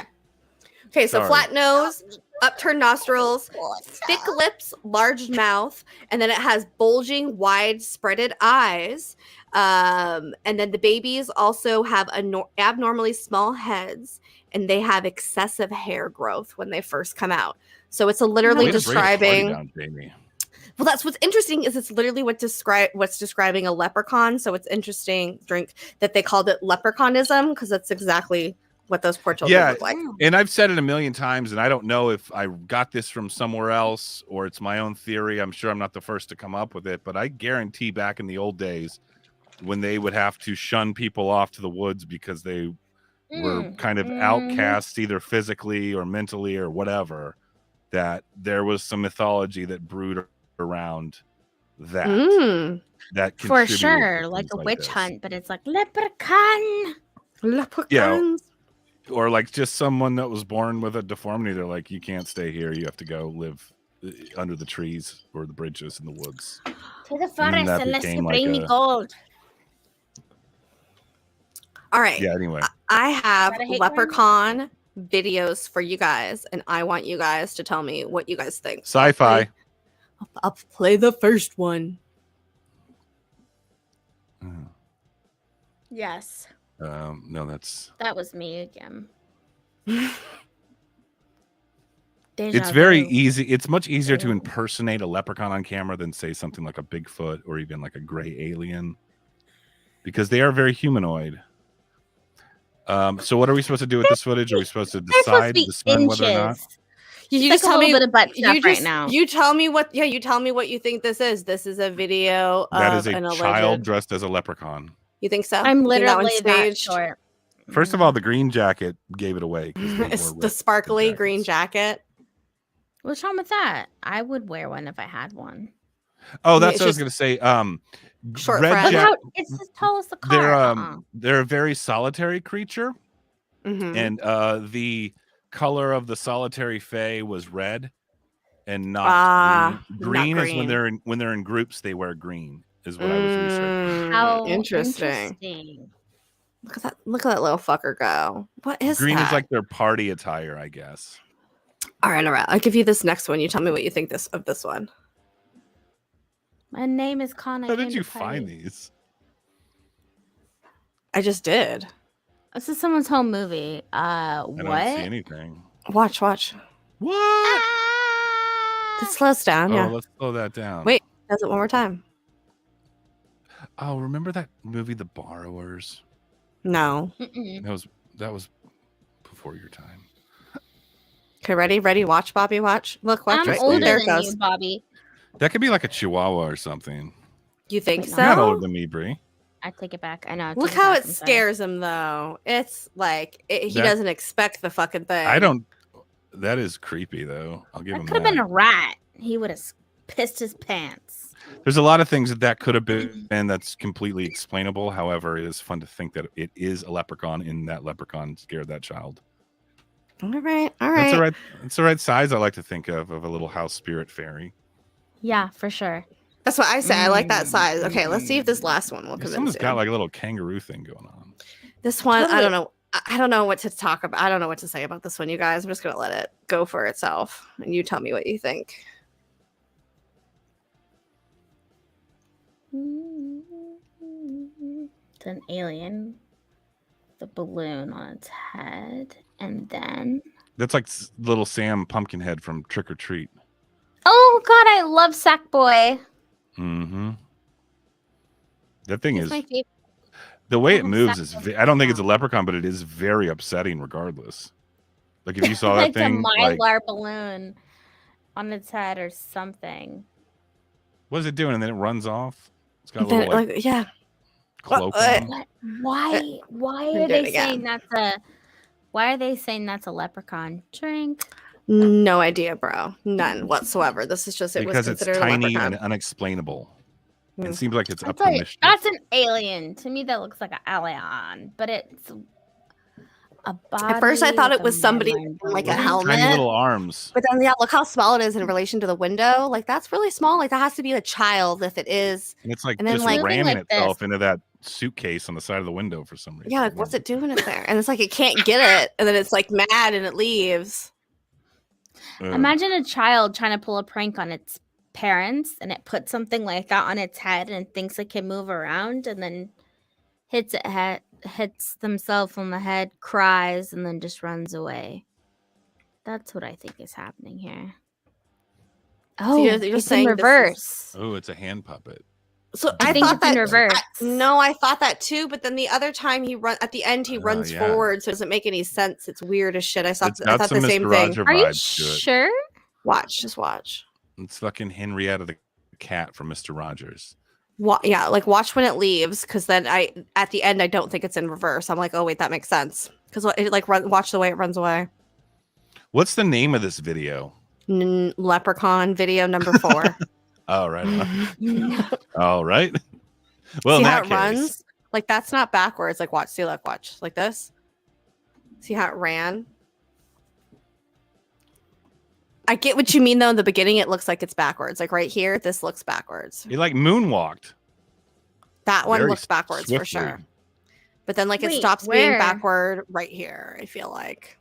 Speaker 1: Okay, so flat nose, upturned nostrils, thick lips, large mouth, and then it has bulging, wide spreaded eyes. And then the babies also have abnormally small heads, and they have excessive hair growth when they first come out. So it's literally describing. Well, that's what's interesting is it's literally what's describing a leprechaun. So it's interesting that they called it leprechaunism because that's exactly what those poor children look like.
Speaker 2: And I've said it a million times, and I don't know if I got this from somewhere else or it's my own theory. I'm sure I'm not the first to come up with it, but I guarantee back in the old days when they would have to shun people off to the woods because they were kind of outcasts either physically or mentally or whatever, that there was some mythology that brewed around that. That
Speaker 3: for sure, like a witch hunt, but it's like leprechaun.
Speaker 1: Leprechauns.
Speaker 2: Or like just someone that was born with a deformity. They're like, you can't stay here. You have to go live under the trees or the bridges in the woods.
Speaker 3: To the forest unless you bring me gold.
Speaker 1: All right.
Speaker 2: Yeah, anyway.
Speaker 1: I have leprechaun videos for you guys, and I want you guys to tell me what you guys think.
Speaker 2: Sci-fi.
Speaker 1: I'll play the first one.
Speaker 3: Yes.
Speaker 2: No,
Speaker 3: that was me again.
Speaker 2: It's very easy. It's much easier to impersonate a leprechaun on camera than say something like a Bigfoot or even like a gray alien, because they are very humanoid. So what are we supposed to do with this footage? Are we supposed to discern whether or not?
Speaker 1: You just tell me
Speaker 3: a little bit of butt stuff right now.
Speaker 1: You tell me what. Yeah, you tell me what you think this is. This is a video
Speaker 2: that
Speaker 1: of
Speaker 2: is a child dressed as a leprechaun.
Speaker 1: You think so?
Speaker 3: I'm literally that short.
Speaker 2: First of all, the green jacket gave it away.
Speaker 1: It's the sparkly green jacket.
Speaker 3: What's wrong with that? I would wear one if I had one.
Speaker 2: Oh, that's what I was going to say.
Speaker 1: Short
Speaker 2: red
Speaker 3: jacket. It's as tall as the car.
Speaker 2: They're a very solitary creature, and the color of the solitary fae was red, and not green. Green is when they're in groups. They wear green. Is what I was researching.
Speaker 3: How
Speaker 1: interesting. Look at that little fucker go. What is
Speaker 2: green?
Speaker 1: That?
Speaker 2: Is like their party attire, I guess.
Speaker 1: All right. I'll give you this next one. You tell me what you think of this one.
Speaker 3: My name is Connor.
Speaker 2: How did you find these?
Speaker 1: I just did.
Speaker 3: This is someone's home movie.
Speaker 2: I
Speaker 3: what?
Speaker 2: don't see anything.
Speaker 1: Watch. What? It slows down.
Speaker 2: Oh,
Speaker 1: yeah.
Speaker 2: Let's slow that down.
Speaker 1: Wait. Does it one more time?
Speaker 2: Oh, remember that movie, The Borrowers?
Speaker 1: No.
Speaker 2: That was before your time.
Speaker 1: Okay, ready? Watch, Bobby. Watch. Look, watch.
Speaker 3: I'm older than you, Bobby.
Speaker 2: That could be like a Chihuahua or something.
Speaker 1: You think so?
Speaker 2: You're not older than me, Bree.
Speaker 3: I take it back. I know.
Speaker 1: Look how it scares him, though. It's like he doesn't expect the fucking thing.
Speaker 2: I don't. That is creepy, though. I'll give him that.
Speaker 3: Could have been a rat. He would have pissed his pants.
Speaker 2: There's a lot of things that could have been, and that's completely explainable. However, it is fun to think that it is a leprechaun, and that leprechaun scared that child.
Speaker 1: All right.
Speaker 2: It's the right size. I like to think of a little house spirit fairy.
Speaker 3: Yeah, for sure.
Speaker 1: That's what I say. I like that size. Okay, let's see if this last one will convince you.
Speaker 2: Someone's got like a little kangaroo thing going on.
Speaker 1: This one, totally. I don't know. I don't know what to talk about. I don't know what to say about this one, you guys. I'm just gonna let it go for itself, and you tell me what you think.
Speaker 3: It's an alien, the balloon on its head, and then
Speaker 2: that's like little Sam Pumpkinhead from Trick or Treat.
Speaker 3: Oh God, I love Sackboy.
Speaker 2: Mm-hmm. That thing is
Speaker 3: my favorite.
Speaker 2: The way it moves is I don't think it's a leprechaun, but it is very upsetting regardless. Like if you saw that
Speaker 3: It's
Speaker 2: thing,
Speaker 3: a
Speaker 2: like,
Speaker 3: mylar balloon on its head or something.
Speaker 2: what is it doing? And then it runs off. It's got a little like
Speaker 1: yeah.
Speaker 2: cloak on.
Speaker 3: What? Why are they saying that's a leprechaun? Drink.
Speaker 1: No idea, bro. None whatsoever. This is just
Speaker 2: Because it's
Speaker 1: considered
Speaker 2: tiny
Speaker 1: a leprechaun.
Speaker 2: and unexplainable.
Speaker 1: Mm.
Speaker 2: It seems like it's up
Speaker 3: That's,
Speaker 2: for mission.
Speaker 3: that's an alien. To me, that looks like an alien, but it's a body.
Speaker 1: At first, I thought
Speaker 3: with
Speaker 1: it was
Speaker 3: a
Speaker 1: somebody
Speaker 3: mylar
Speaker 1: in, like a
Speaker 3: balloon.
Speaker 1: helmet.
Speaker 2: Tiny little arms.
Speaker 1: But then, yeah, look how small it is in relation to the window. Like that's really small. Like that has to be a child if it is.
Speaker 2: And it's like
Speaker 1: And then,
Speaker 2: just
Speaker 1: like,
Speaker 2: ramming
Speaker 3: like
Speaker 2: itself into that suitcase on the side of the window for some reason.
Speaker 1: Yeah, like what's it doing in there? And it's like it can't get it, and then it's like mad and it leaves.
Speaker 3: Imagine a child trying to pull a prank on its parents, and it puts something like that on its head and thinks it can move around, and then hits themselves on the head, cries, and then just runs away. That's what I think is happening here. Oh,
Speaker 1: you're
Speaker 3: it's
Speaker 1: saying
Speaker 3: in
Speaker 1: this is-
Speaker 3: reverse.
Speaker 2: Oh, it's a hand puppet.
Speaker 1: So
Speaker 3: I
Speaker 1: I
Speaker 3: think
Speaker 1: thought
Speaker 3: it's in
Speaker 1: that
Speaker 3: reverse.
Speaker 1: no, I thought that too. But then the other time at the end he runs
Speaker 2: yeah.
Speaker 1: forward, so it doesn't make any sense. It's weird as shit. I
Speaker 2: It's
Speaker 1: thought
Speaker 2: got
Speaker 1: the
Speaker 2: some
Speaker 1: same
Speaker 2: Mr.
Speaker 1: thing.
Speaker 2: Roger
Speaker 3: Are you
Speaker 2: vibes to it.
Speaker 3: sure?
Speaker 1: Just watch.
Speaker 2: It's fucking Henrietta the cat from Mr. Rogers.
Speaker 1: Yeah, like watch when it leaves, because then at the end I don't think it's in reverse. I'm like, oh wait, that makes sense, because it like watch the way it runs away.
Speaker 2: What's the name of this video?
Speaker 1: Leprechaun video number 4.
Speaker 2: Oh, right. All right. Well,
Speaker 1: See
Speaker 2: in
Speaker 1: how
Speaker 2: that
Speaker 1: it
Speaker 2: case,
Speaker 1: runs? Like that's not backwards. Like watch, see, like watch, like this. See how it ran? I get what you mean though. In the beginning, it looks like it's backwards. Like right here, this looks backwards.
Speaker 2: he like moonwalked.
Speaker 1: That one
Speaker 2: Very
Speaker 1: looks backwards for
Speaker 2: swiftly.
Speaker 1: sure. But then, like, it
Speaker 3: Wait,
Speaker 1: stops being
Speaker 3: where?
Speaker 1: backward right here. I feel like.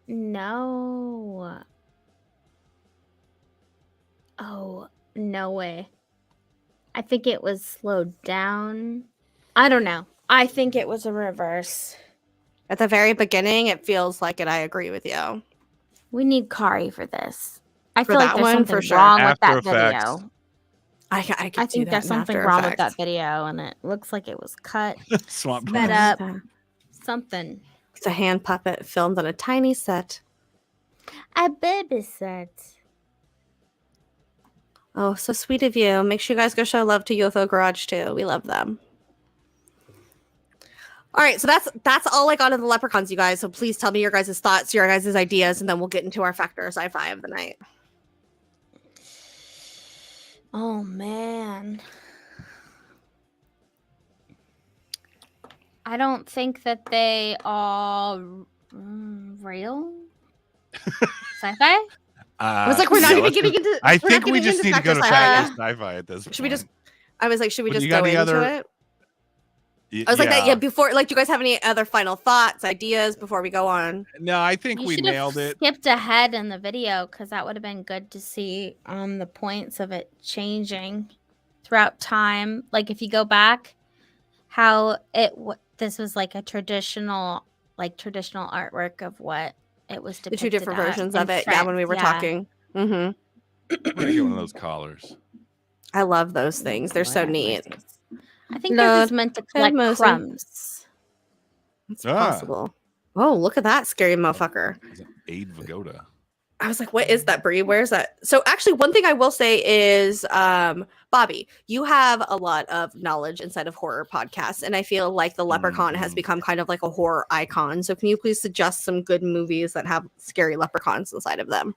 Speaker 3: No. Oh, no way. I think it was slowed down. I don't know. I think it was a reverse.
Speaker 1: At the very beginning, it feels like it. I agree with you.
Speaker 3: We need Kari for this. I
Speaker 1: For
Speaker 3: feel like
Speaker 1: that
Speaker 3: there's
Speaker 1: one,
Speaker 3: something
Speaker 1: for sure.
Speaker 3: wrong with
Speaker 2: After
Speaker 3: that
Speaker 2: Effects.
Speaker 3: video.
Speaker 1: I could
Speaker 3: I
Speaker 1: do
Speaker 3: think
Speaker 1: that
Speaker 3: there's
Speaker 1: in
Speaker 3: something
Speaker 1: After
Speaker 3: wrong with
Speaker 1: Effects.
Speaker 3: that video, and it looks like it was cut,
Speaker 2: Swamp
Speaker 3: sped
Speaker 2: Grass.
Speaker 3: up, something.
Speaker 1: It's a hand puppet filmed on a tiny set.
Speaker 3: A baby set.
Speaker 1: Oh, so sweet of you. Make sure you guys go show love to UFO Garage too. We love them. All right, so that's all I got on the leprechauns, you guys. So please tell me your guys' thoughts, your guys' ideas, and then we'll get into our factor sci-fi of the night.
Speaker 3: Oh man. I don't think that they are real. Sci-fi?
Speaker 1: I was like, we're not even getting into.
Speaker 2: I
Speaker 1: we're not
Speaker 2: think we
Speaker 1: getting
Speaker 2: just
Speaker 1: into
Speaker 2: need to go to
Speaker 1: factor
Speaker 2: factor
Speaker 1: sci-fi.
Speaker 2: sci-fi at this point.
Speaker 1: Should we just? I was like, should we
Speaker 2: But
Speaker 1: just
Speaker 2: you got
Speaker 1: go
Speaker 2: any
Speaker 1: into
Speaker 2: other-
Speaker 1: it? I was like that. Yeah. Before, like, do you guys have any other final thoughts, ideas before we go on?
Speaker 2: No, I think
Speaker 3: You
Speaker 2: we
Speaker 3: should have
Speaker 2: nailed it.
Speaker 3: skipped ahead in the video because that would have been good to see the points of it changing throughout time. Like if you go back, how this was like a traditional artwork of what it was
Speaker 1: The
Speaker 3: depicted.
Speaker 1: two different
Speaker 3: at
Speaker 1: versions
Speaker 3: in
Speaker 1: of it. Yeah,
Speaker 3: France,
Speaker 1: when we were talking. Mm-hmm.
Speaker 2: I'm gonna get one of those collars.
Speaker 1: I love those things. They're so neat.
Speaker 3: I think they're just meant to collect
Speaker 1: Mosey.
Speaker 3: crumbs.
Speaker 1: It's
Speaker 2: Ah.
Speaker 1: possible. Oh, look at that scary motherfucker.
Speaker 2: Aid Vagoda.
Speaker 1: I was like, what is that, Brie? Where's that? So actually, one thing I will say is, Bobby, you have a lot of knowledge inside of horror podcasts, and I feel like the Leprechaun has become kind of like a horror icon. So can you please suggest some good movies that have scary leprechauns inside of them?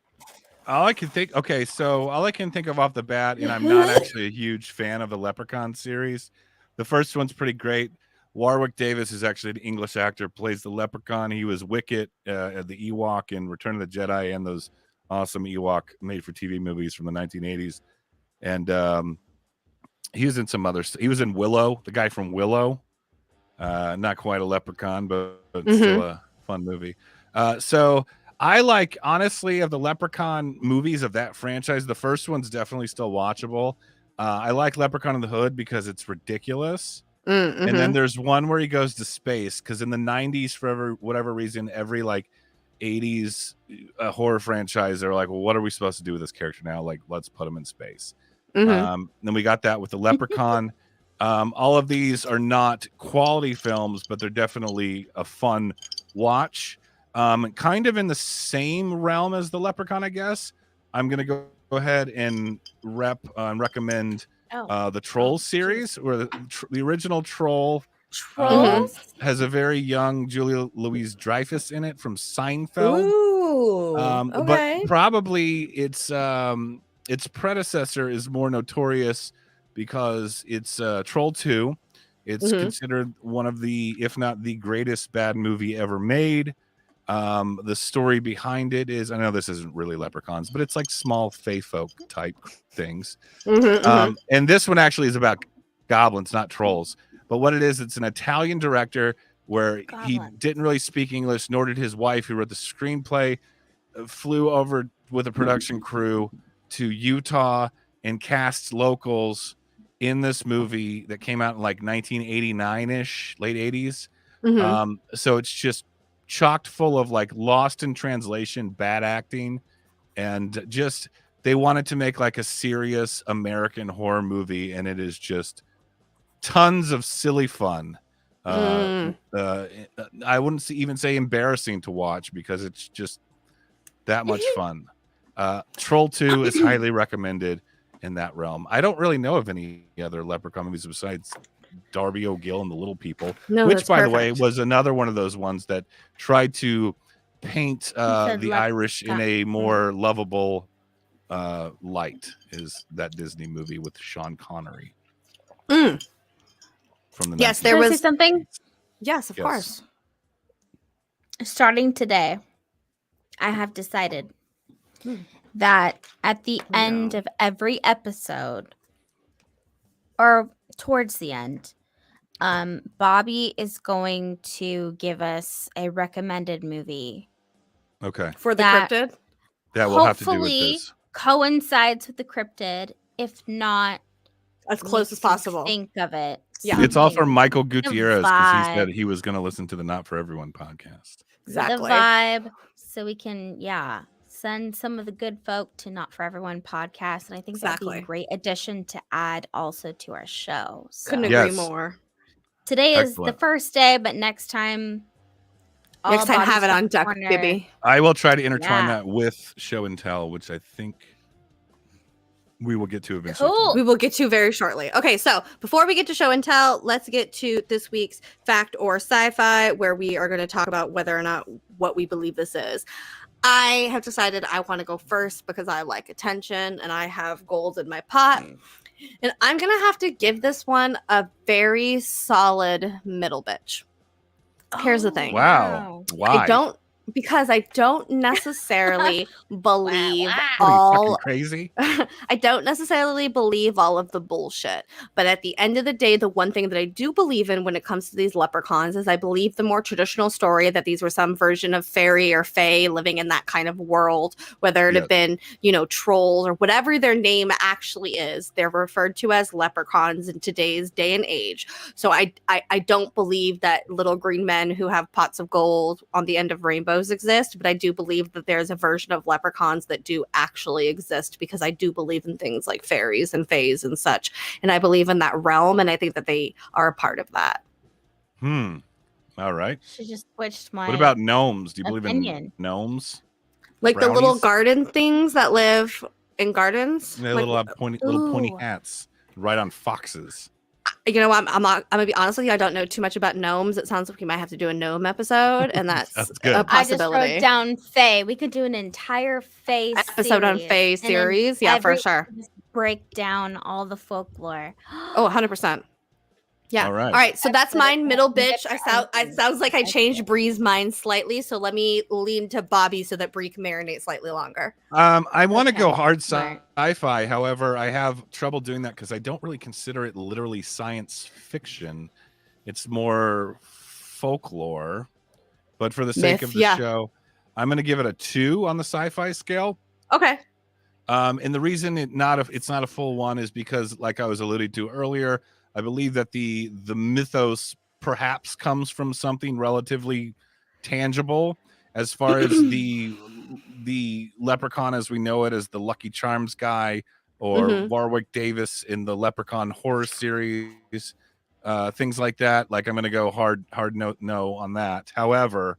Speaker 2: All I can think off the bat, and I'm not actually a huge fan of the Leprechaun series. The first one's pretty great. Warwick Davis is actually an English actor, plays the Leprechaun. He was Wicket, the Ewok in Return of the Jedi, and those awesome Ewok made-for-TV movies from the 1980s. And he was in some other. He was in Willow, the guy from Willow. Not quite a leprechaun, but still a fun movie. So I like, honestly, of the Leprechaun movies of that franchise, the first one's definitely still watchable. I like Leprechaun in the Hood because it's ridiculous. And then there's one where he goes to space because in the 90s, for whatever reason, every like 80s horror franchise, they're like, well, what are we supposed to do with this character now? Like, let's put him in space. Then we got that with the Leprechaun. All of these are not quality films, but they're definitely a fun watch. Kind of in the same realm as the Leprechaun, I guess. I'm gonna go ahead and recommend the Trolls series, where the original Troll
Speaker 3: Trolls?
Speaker 2: has a very young Julia Louis-Dreyfus in it from Seinfeld.
Speaker 1: Ooh, okay.
Speaker 2: But probably its predecessor is more notorious because it's Troll 2. It's considered one of the, if not the greatest bad movie ever made. The story behind it is, I know this isn't really leprechauns, but it's like small fae folk type things. And this one actually is about goblins, not trolls. But what it is, it's an Italian director where he didn't really speak English, nor did his wife, who wrote the screenplay, flew over with a production crew to Utah and cast locals in this movie that came out in like 1989-ish, late 80s. So it's just chocked full of like lost in translation, bad acting, and just they wanted to make like a serious American horror movie, and it is just tons of silly fun. I wouldn't even say embarrassing to watch because it's just that much fun. Troll 2 is highly recommended in that realm. I don't really know of any other Leprechaun movies besides Darby O'Gill and the Little People, which, by the way, was another one of those ones that tried to paint the Irish in a more lovable light. Is that Disney movie with Sean Connery? From the
Speaker 1: yes, there was
Speaker 3: say something.
Speaker 1: Yes, of course.
Speaker 3: Starting today, I have decided that at the end of every episode, or towards the end, Bobby is going to give us a recommended movie.
Speaker 2: Okay.
Speaker 1: For the cryptid?
Speaker 2: That will have to do with
Speaker 3: hopefully
Speaker 2: this.
Speaker 3: coincides with the cryptid. If not,
Speaker 1: as close as possible.
Speaker 3: Think of it.
Speaker 1: Yeah.
Speaker 2: It's all from Michael Gutierrez because he said
Speaker 3: vibe.
Speaker 2: he was going to listen to the Not For Everyone podcast.
Speaker 1: Exactly.
Speaker 3: The vibe, so we can, send some of the good folk to Not For Everyone podcast. And I think that'd be a great addition to add also to our show. So.
Speaker 1: Couldn't agree more.
Speaker 3: Today is the first day, but next time
Speaker 1: have it on deck, baby.
Speaker 2: I will try to intertwine that with Show and Tell, which I think we will get to eventually.
Speaker 3: Cool.
Speaker 1: We will get to very shortly. Okay, so before we get to Show and Tell, let's get to this week's Fact or Sci-Fi, where we are going to talk about whether or not what we believe this is. I have decided I want to go first because I like attention and I have gold in my pot. And I'm going to have to give this one a very solid middle bitch. Here's the thing.
Speaker 2: Wow. Why?
Speaker 1: Because I don't necessarily believe
Speaker 2: crazy.
Speaker 1: I don't necessarily believe all of the bullshit. But at the end of the day, the one thing that I do believe in when it comes to these leprechauns is I believe the more traditional story that these were some version of fairy or fae living in that kind of world, whether it had been, trolls or whatever their name actually is. They're referred to as leprechauns in today's day and age. So I don't believe that little green men who have pots of gold on the end of rainbows exist, but I do believe that there's a version of leprechauns that do actually exist because I do believe in things like fairies and fays and such, and I believe in that realm, and I think that they are a part of that.
Speaker 2: All right.
Speaker 3: She just switched my.
Speaker 2: What about gnomes? Do you believe
Speaker 3: opinion.
Speaker 2: in gnomes?
Speaker 1: Like
Speaker 2: Brownies?
Speaker 1: the little garden things that live in gardens?
Speaker 2: They
Speaker 1: like,
Speaker 2: little pointy hats right on foxes.
Speaker 1: You know what? I'm gonna be honest with you. I don't know too much about gnomes. It sounds like we might have to do a gnome episode, and that's
Speaker 2: good.
Speaker 1: a possibility.
Speaker 3: I just wrote down Fae. We could do an entire Fae
Speaker 1: episode on Fae series. Yeah, for sure.
Speaker 3: Break down all the folklore.
Speaker 1: Oh, 100%. Yeah.
Speaker 2: All right.
Speaker 1: All right. So that's mine, middle bitch. I sounds like I changed Bree's mind slightly. So let me lean to Bobby so that Bree can marinate slightly longer.
Speaker 2: I want to go hard sci-fi. However, I have trouble doing that because I don't really consider it literally science fiction. It's more folklore. But for the sake of the show, I'm going to give it a 2 on the sci-fi scale.
Speaker 1: Okay.
Speaker 2: And the reason it's not a full 1 is because, like I was alluding to earlier, I believe that the mythos perhaps comes from something relatively tangible, as far as the leprechaun as we know it as the Lucky Charms guy or Warwick Davis in the Leprechaun horror series, things like that. Like, I'm going to go hard no on that. However,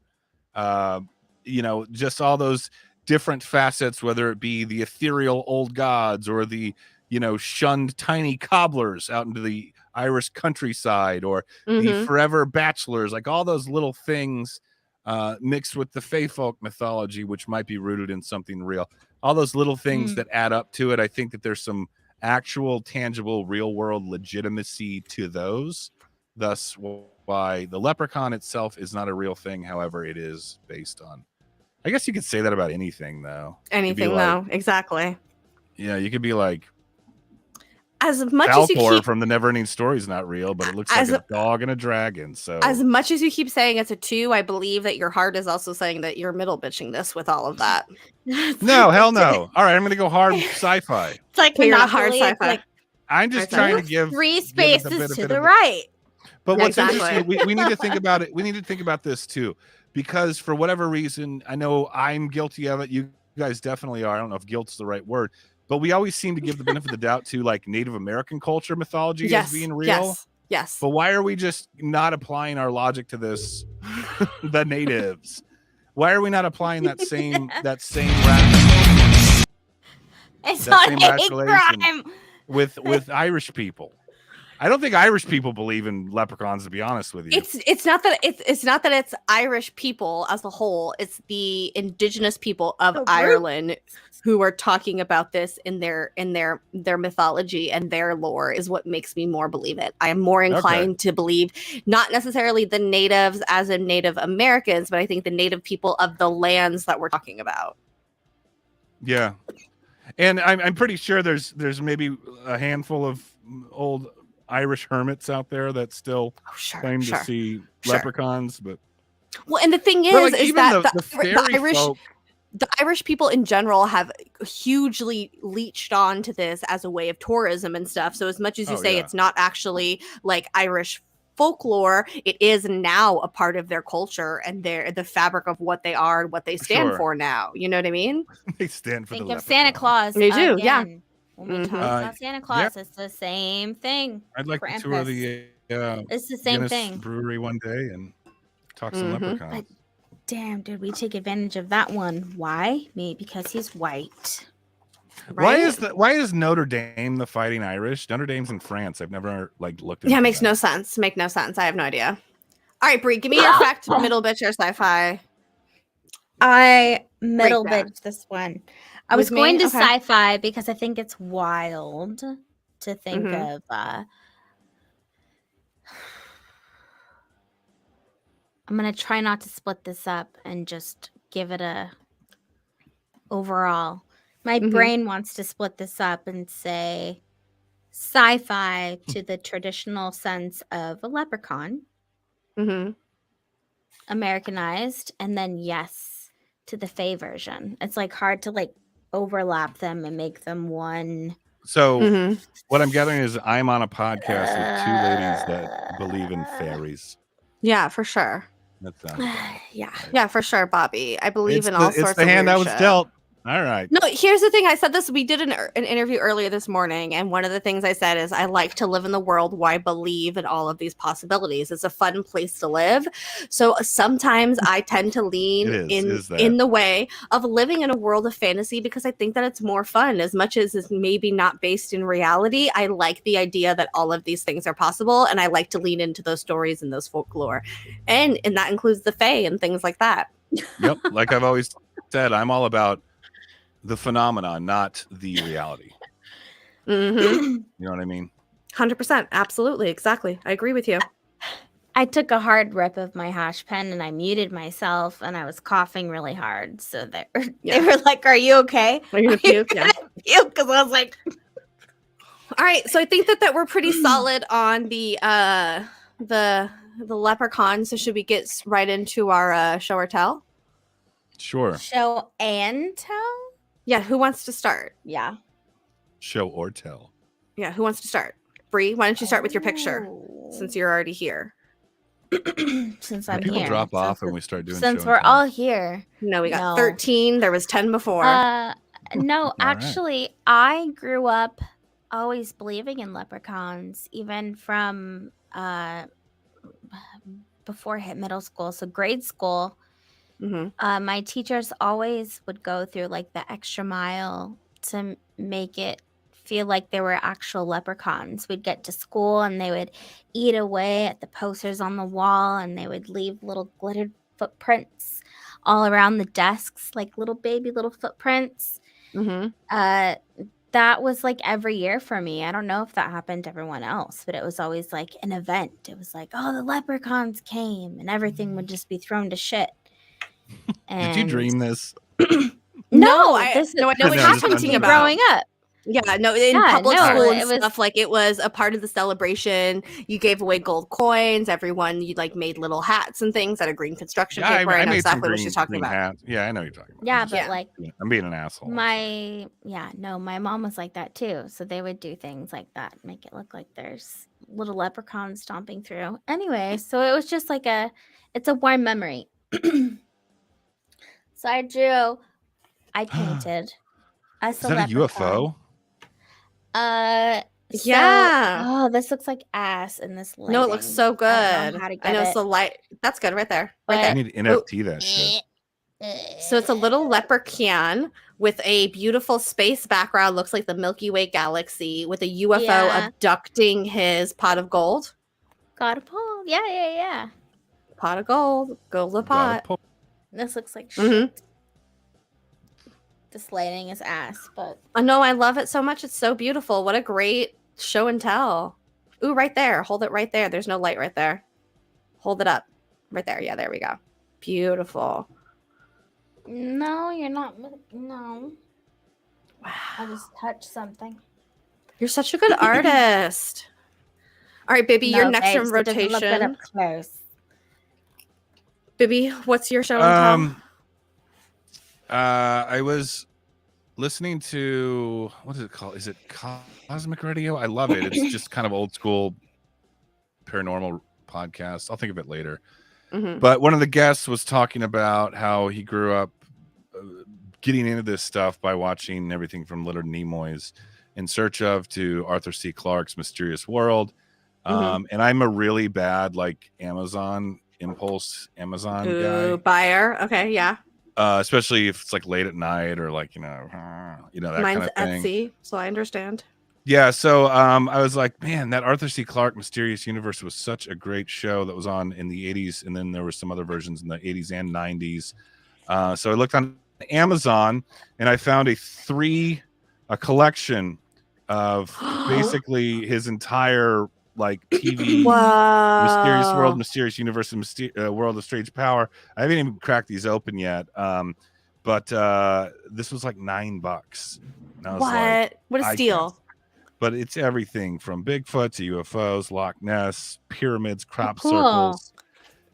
Speaker 2: just all those different facets, whether it be the ethereal old gods or the shunned tiny cobblers out into the Irish countryside, or the forever bachelors, like all those little things mixed with the Fey folk mythology, which might be rooted in something real. All those little things that add up to it. I think that there's some actual, tangible, real world legitimacy to those. Thus, why the leprechaun itself is not a real thing. However, it is based on. I guess you could say that about anything, though.
Speaker 1: Anything, though, exactly.
Speaker 2: Yeah, you could be like,
Speaker 1: as much
Speaker 2: Falcor
Speaker 1: as you keep
Speaker 2: from the Neverending Story is not real, but it looks like a dog and a dragon. So
Speaker 1: as much as you keep saying it's a 2, I believe that your heart is also saying that you're middle bitching this with all of that.
Speaker 2: No, hell no. All right, I'm gonna go hard sci-fi.
Speaker 3: It's like
Speaker 1: You're
Speaker 3: Monopoly.
Speaker 1: hard sci-fi.
Speaker 3: It's like
Speaker 2: I'm just trying to give
Speaker 3: 3
Speaker 2: give it a
Speaker 3: spaces
Speaker 2: bit
Speaker 3: to the
Speaker 2: of-
Speaker 3: right.
Speaker 2: But what's
Speaker 1: Exactly.
Speaker 2: interesting, we need to think about it. We need to think about this too, because for whatever reason, I know I'm guilty of it. You guys definitely are. I don't know if guilt's the right word, but we always seem to give the benefit of the doubt to like Native American culture mythology as being real.
Speaker 1: Yes.
Speaker 2: But why are we just not applying our logic to this? The natives. Why are we not applying that same
Speaker 3: It's
Speaker 2: that
Speaker 3: not
Speaker 2: same
Speaker 3: hate
Speaker 2: rationalization
Speaker 3: crime.
Speaker 2: with Irish people? I don't think Irish people believe in leprechauns, to be honest with you.
Speaker 1: It's not that it's Irish people as a whole. It's the indigenous people of Ireland who are talking about this in their mythology and their lore is what makes me more believe it. I am more inclined to believe not necessarily the natives as in Native Americans, but I think the native people of the lands that we're talking about.
Speaker 2: Yeah, and I'm pretty sure there's maybe a handful of old Irish hermits out there that still claim to see leprechauns, but
Speaker 1: well, and the thing is that the Irish people in general have hugely leached on to this as a way of tourism and stuff. So as much as you say it's not actually like Irish folklore, it is now a part of their culture and the fabric of what they are and what they stand for now. You know what I mean?
Speaker 2: They stand for
Speaker 3: Think
Speaker 2: the
Speaker 3: of Santa Claus.
Speaker 1: They do, yeah.
Speaker 3: When we talk about Santa Claus, it's the same thing.
Speaker 2: I'd like to tour the
Speaker 3: it's the same
Speaker 2: Guinness
Speaker 3: thing.
Speaker 2: brewery one day and talk some leprechauns.
Speaker 3: But damn, did we take advantage of that one? Why? Maybe because he's white. Right?
Speaker 2: Why is Notre Dame the Fighting Irish? Notre Dame's in France. I've never looked at.
Speaker 1: Yeah, it makes no sense. Make no sense. I have no idea. All right, Brie, give me your fact, middle bitch or sci-fi.
Speaker 3: I middle bitch this one. I was
Speaker 1: With
Speaker 3: going
Speaker 1: me?
Speaker 3: to
Speaker 1: Okay.
Speaker 3: sci-fi because I think it's wild to think of. I'm gonna try not to split this up and just give it a overall. My brain wants to split this up and say sci-fi to the traditional sense of a leprechaun, Americanized, and then yes to the Fae version. It's like hard to like overlap them and make them one.
Speaker 2: So what I'm gathering is I'm on a podcast with 2 ladies that believe in fairies.
Speaker 1: Yeah, for sure.
Speaker 2: That sounds
Speaker 1: Yeah, for sure, Bobby. I believe in all sorts of
Speaker 2: It's the hand that
Speaker 1: weird
Speaker 2: was
Speaker 1: shit.
Speaker 2: dealt. All right.
Speaker 1: No, here's the thing. I said this. We did an interview earlier this morning, and one of the things I said is I like to live in the world where I believe in all of these possibilities. It's a fun place to live. So sometimes I tend to lean in the way of living in a world of fantasy because I think that it's more fun. As much as it's maybe not based in reality, I like the idea that all of these things are possible, and I like to lean into those stories and those folklore, and that includes the Fae and things like that.
Speaker 2: Yep. Like I've always said, I'm all about the phenomenon, not the reality. You know what I mean?
Speaker 1: 100%. Absolutely. Exactly. I agree with you.
Speaker 3: I took a hard rip of my hash pen and I muted myself and I was coughing really hard. So they were like, "Are you okay?
Speaker 1: Are you gonna puke?" Yeah.
Speaker 3: Puke, because I was like,
Speaker 1: all right. So I think that we're pretty solid on the leprechaun. So should we get right into our show or tell?
Speaker 2: Sure.
Speaker 3: show and tell?
Speaker 1: Yeah. Who wants to start?
Speaker 3: Yeah.
Speaker 2: Show or tell.
Speaker 1: Yeah. Who wants to start? Bree, why don't you start with your picture since you're already here?
Speaker 3: Since I'm
Speaker 2: People
Speaker 3: here.
Speaker 2: drop off and we start doing
Speaker 3: Since
Speaker 2: show
Speaker 3: we're
Speaker 2: and tell.
Speaker 3: all here.
Speaker 1: No, we got 13. There was 10 before.
Speaker 3: No,
Speaker 2: right.
Speaker 3: actually, I grew up always believing in leprechauns, even from before I hit middle school. So grade school, my teachers always would go through like the extra mile to make it feel like there were actual leprechauns. We'd get to school and they would eat away at the posters on the wall, and they would leave little glittered footprints all around the desks, like little footprints. That was like every year for me. I don't know if that happened to everyone else, but it was always like an event. It was like, oh, the leprechauns came, and everything would just be thrown to shit.
Speaker 2: Did you dream this?
Speaker 3: No,
Speaker 1: I
Speaker 3: this
Speaker 1: know what
Speaker 3: this
Speaker 1: you're
Speaker 3: happened to
Speaker 1: talking
Speaker 3: me
Speaker 1: about.
Speaker 3: growing up.
Speaker 1: Yeah, no, in
Speaker 3: Yeah,
Speaker 1: public
Speaker 3: no,
Speaker 1: school and
Speaker 3: it was-
Speaker 1: stuff, like it was a part of the celebration. You gave away gold coins. Everyone, you like made little hats and things out of green construction
Speaker 2: Yeah,
Speaker 1: paper. I know
Speaker 2: made some
Speaker 1: exactly what she's talking
Speaker 2: green
Speaker 1: about.
Speaker 2: hats. Yeah, I know what you're talking about.
Speaker 3: Yeah, but like
Speaker 2: I'm being an asshole.
Speaker 3: my mom was like that too. So they would do things like that, make it look like there's little leprechauns stomping through. Anyway, so it was just like it's a warm memory. So I painted a
Speaker 2: Is that a UFO?
Speaker 1: Yeah.
Speaker 3: Oh, this looks like ass in this lighting.
Speaker 1: No, it looks so good.
Speaker 3: I don't know how to get
Speaker 1: I know
Speaker 3: it.
Speaker 1: it's the light. That's good right there. Right
Speaker 3: But-
Speaker 1: there.
Speaker 2: I need to NFT that shit.
Speaker 1: So it's a little leprechaun with a beautiful space background. Looks like the Milky Way galaxy with a UFO
Speaker 3: Yeah.
Speaker 1: abducting his pot of gold.
Speaker 3: Got a pull. Yeah.
Speaker 1: Pot of gold. Gold the
Speaker 2: Gotta
Speaker 1: pot.
Speaker 2: pull.
Speaker 3: This looks like
Speaker 1: Mhm.
Speaker 3: shit. This lighting is ass, but
Speaker 1: I know. I love it so much. It's so beautiful. What a great show and tell. Ooh, right there. Hold it right there. There's no light right there. Hold it up. Right there. Yeah, there we go. Beautiful.
Speaker 3: no, you're not. No. Wow. I just touched something.
Speaker 1: You're such a good artist. All right, baby, your
Speaker 3: No,
Speaker 1: next in
Speaker 3: babes, it doesn't look good
Speaker 1: rotation.
Speaker 3: up close.
Speaker 1: Bibby, what's your show and
Speaker 2: I was listening to, what is it called? Is it Cosmic Radio? I love it. It's just kind of old school paranormal podcast. I'll think of it later.
Speaker 1: tell?
Speaker 2: But one of the guests was talking about how he grew up getting into this stuff by watching everything from Leonard Nimoy's In Search of to Arthur C. Clarke's Mysterious World. And I'm a really bad like Amazon
Speaker 1: Ooh,
Speaker 2: guy,
Speaker 1: buyer. Okay, yeah.
Speaker 2: especially if it's like late at night or like that
Speaker 1: Mine's
Speaker 2: kind of thing.
Speaker 1: Etsy, so I understand.
Speaker 2: Yeah, so I was like, man, that Arthur C. Clarke Mysterious Universe was such a great show that was on in the 80s, and then there were some other versions in the 80s and 90s. So I looked on Amazon and I found a collection of basically his entire like TV Mysterious World, Mysterious Universe, and World of Strange Power. I haven't even cracked these open yet. But this was like $9. And I was like,
Speaker 1: What a
Speaker 2: I
Speaker 1: steal.
Speaker 2: can't. But it's everything from Bigfoot to UFOs, Loch Ness, pyramids, crop
Speaker 3: Cool.
Speaker 2: circles,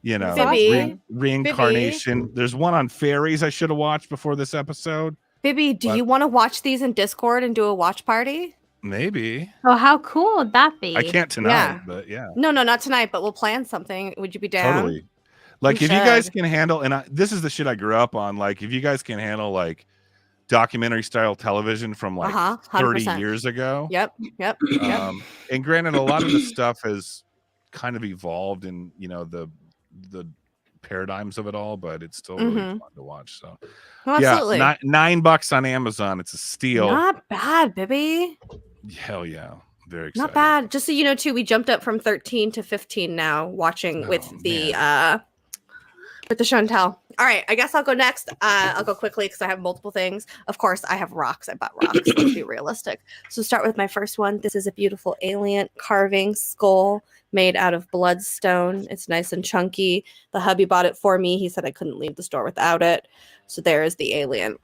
Speaker 1: Bibby,
Speaker 2: reincarnation. There's one on fairies I should have watched before this episode.
Speaker 1: Bibby, do you want to watch these in Discord and do a watch party?
Speaker 2: Maybe.
Speaker 3: Oh, how cool would that be?
Speaker 2: I can't tonight,
Speaker 1: Yeah.
Speaker 2: but yeah.
Speaker 1: No, not tonight, but we'll plan something. Would you be down?
Speaker 2: Totally. Like
Speaker 1: We
Speaker 2: if you guys
Speaker 1: should.
Speaker 2: can handle, and this is the shit I grew up on. Like if you guys can handle like documentary style television from like 30
Speaker 1: 100%.
Speaker 2: years ago.
Speaker 1: Yep.
Speaker 2: And granted, a lot of the stuff has kind of evolved in the paradigms of it all, but it's still really fun to watch. So
Speaker 1: Absolutely.
Speaker 2: yeah, $9 on Amazon. It's a steal.
Speaker 1: Not bad, Bibby.
Speaker 2: Hell yeah. Very excited.
Speaker 1: Not bad. Just so you know, too, we jumped up from 13 to 15 now, watching with the show and tell. All right, I guess I'll go next. I'll go quickly because I have multiple things. Of course, I have rocks. I bought rocks. Let's be realistic. So start with my first one. This is a beautiful alien carving skull made out of bloodstone. It's nice and chunky. The hubby bought it for me. He said I couldn't leave the store without it. So there is the alien.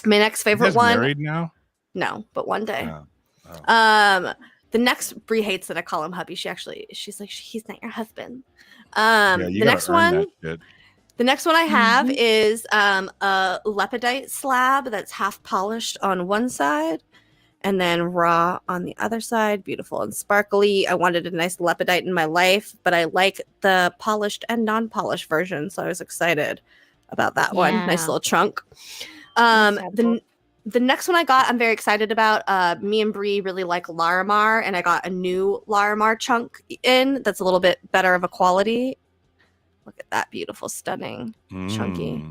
Speaker 1: My next favorite
Speaker 2: You guys
Speaker 1: one.
Speaker 2: married now?
Speaker 1: No, but one day.
Speaker 2: Oh.
Speaker 1: The next Brie hates that I call him hubby. She's like, he's not your husband.
Speaker 2: Yeah, you
Speaker 1: The
Speaker 2: gotta
Speaker 1: next
Speaker 2: earn
Speaker 1: one.
Speaker 2: that shit.
Speaker 1: The next one I have is a lepidite slab that's half polished on one side and then raw on the other side. Beautiful and sparkly. I wanted a nice lepidite in my life, but I like the polished and non-polished version, so I was excited about that one. Nice
Speaker 3: Yeah.
Speaker 1: little chunk.
Speaker 3: That's so cool.
Speaker 1: The next one I got, I'm very excited about. Me and Bree really like Larimar, and I got a new Larimar chunk in that's a little bit better of a quality. Look at that beautiful, stunning, chunky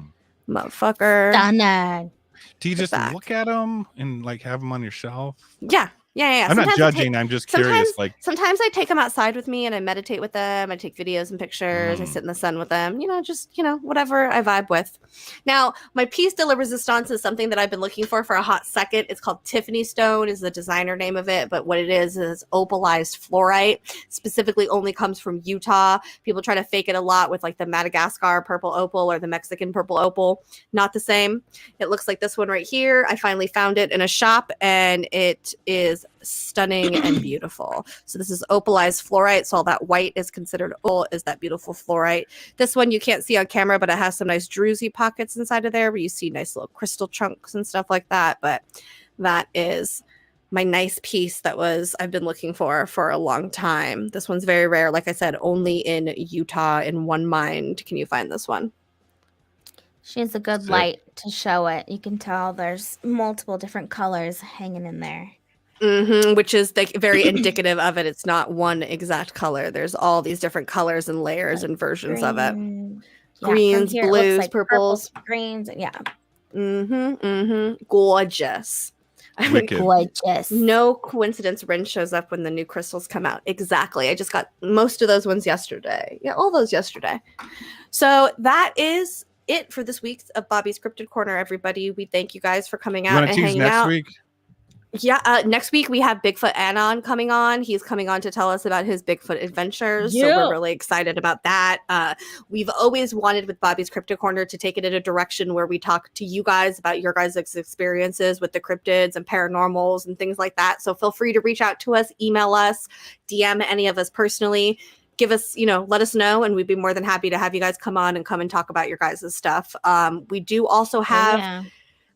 Speaker 1: motherfucker.
Speaker 3: Stunning.
Speaker 2: Do you just look at them and like have them on your shelf?
Speaker 1: Yeah.
Speaker 2: I'm not judging. I'm just curious.
Speaker 1: Sometimes I take them outside with me and I meditate with them. I take videos and pictures. I sit in the sun with them. Whatever I vibe with. Now, my piece de la resistance is something that I've been looking for a hot second. It's called Tiffany Stone, is the designer name of it. But what it is opalized fluorite. Specifically, only comes from Utah. People try to fake it a lot with like the Madagascar purple opal or the Mexican purple opal. Not the same. It looks like this one right here. I finally found it in a shop, and it is stunning and beautiful. So this is opalized fluorite. So all that white is considered opal, is that beautiful fluorite. This one you can't see on camera, but it has some nice druzy pockets inside of there where you see nice little crystal chunks and stuff like that. But that is my nice piece that I've been looking for a long time. This one's very rare. Like I said, only in Utah in one mine can you find this one.
Speaker 3: She has a good light to show it. You can tell there's multiple different colors hanging in there.
Speaker 1: Which is like very indicative of it. It's not one exact color. There's all these different colors and layers and versions of it.
Speaker 3: Yeah,
Speaker 1: greens,
Speaker 3: here,
Speaker 1: blues,
Speaker 3: like
Speaker 1: purples,
Speaker 3: greens. Yeah.
Speaker 1: Gorgeous.
Speaker 3: Gorgeous.
Speaker 1: No coincidence Rin shows up when the new crystals come out. Exactly. I just got most of those ones yesterday. Yeah, all those yesterday. So that is it for this week's of Bobby's Cryptid Corner, everybody. We thank you guys for coming out and hanging out.
Speaker 2: Week?
Speaker 1: Yeah, next week we have Bigfoot Anon coming on. He's coming on to tell us about his Bigfoot adventures. So we're really excited about that. We've always wanted with Bobby's Cryptid Corner to take it in a direction where we talk to you guys about your guys' experiences with the cryptids and paranormals and things like that. So feel free to reach out to us, email us, DM any of us personally. Give us, let us know, and we'd be more than happy to have you guys come on and talk about your guys' stuff. We do also have...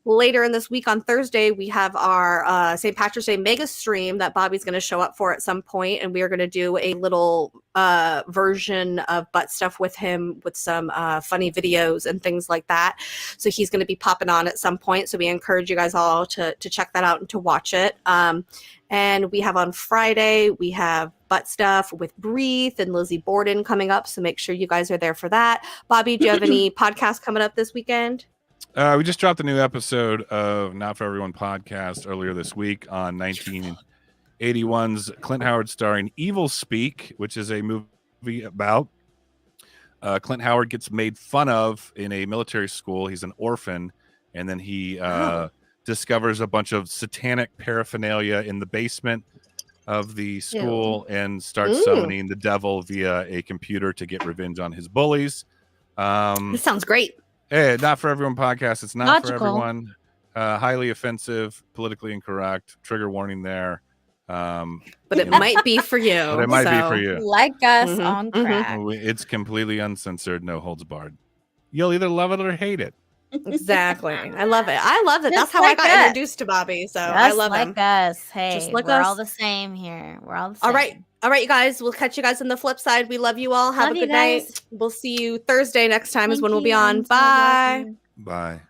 Speaker 1: Later in this week on Thursday, we have our St. Patrick's Day mega stream that Bobby's going to show up for at some point, and we are going to do a little version of butt stuff with him with some funny videos and things like that. So he's going to be popping on at some point. So we encourage you guys all to check that out and to watch it. And we have on Friday, we have butt stuff with Breathe and Lizzie Borden coming up. So make sure you guys are there for that. Bobby, do you have any podcasts coming up this weekend?
Speaker 2: We just dropped a new episode of Not For Everyone podcast earlier this week on 1981's Clint Howard starring Evil Speak, which is a movie about Clint Howard gets made fun of in a military school. He's an orphan, and then he discovers a bunch of satanic paraphernalia in the basement of the school and starts summoning the devil via a computer to get revenge on his bullies.
Speaker 1: This sounds great.
Speaker 2: Hey, Not For Everyone podcast. It's not for everyone. Highly offensive, politically incorrect. Trigger warning there.
Speaker 1: But it might be for you.
Speaker 2: But it might be for you.
Speaker 3: Like us on crack.
Speaker 2: It's completely uncensored, no holds barred. You'll either love it or hate it.
Speaker 1: Exactly. I love it. I love it. That's how I got introduced to Bobby. So I love him.
Speaker 3: Us. Hey,
Speaker 1: just like
Speaker 3: we're
Speaker 1: us.
Speaker 3: all the same here. We're all the same.
Speaker 1: All right, you guys. We'll catch you guys on the flip side. We love you all. Have a good night. We'll see you Thursday next time is when we'll be on. Bye.
Speaker 2: Bye.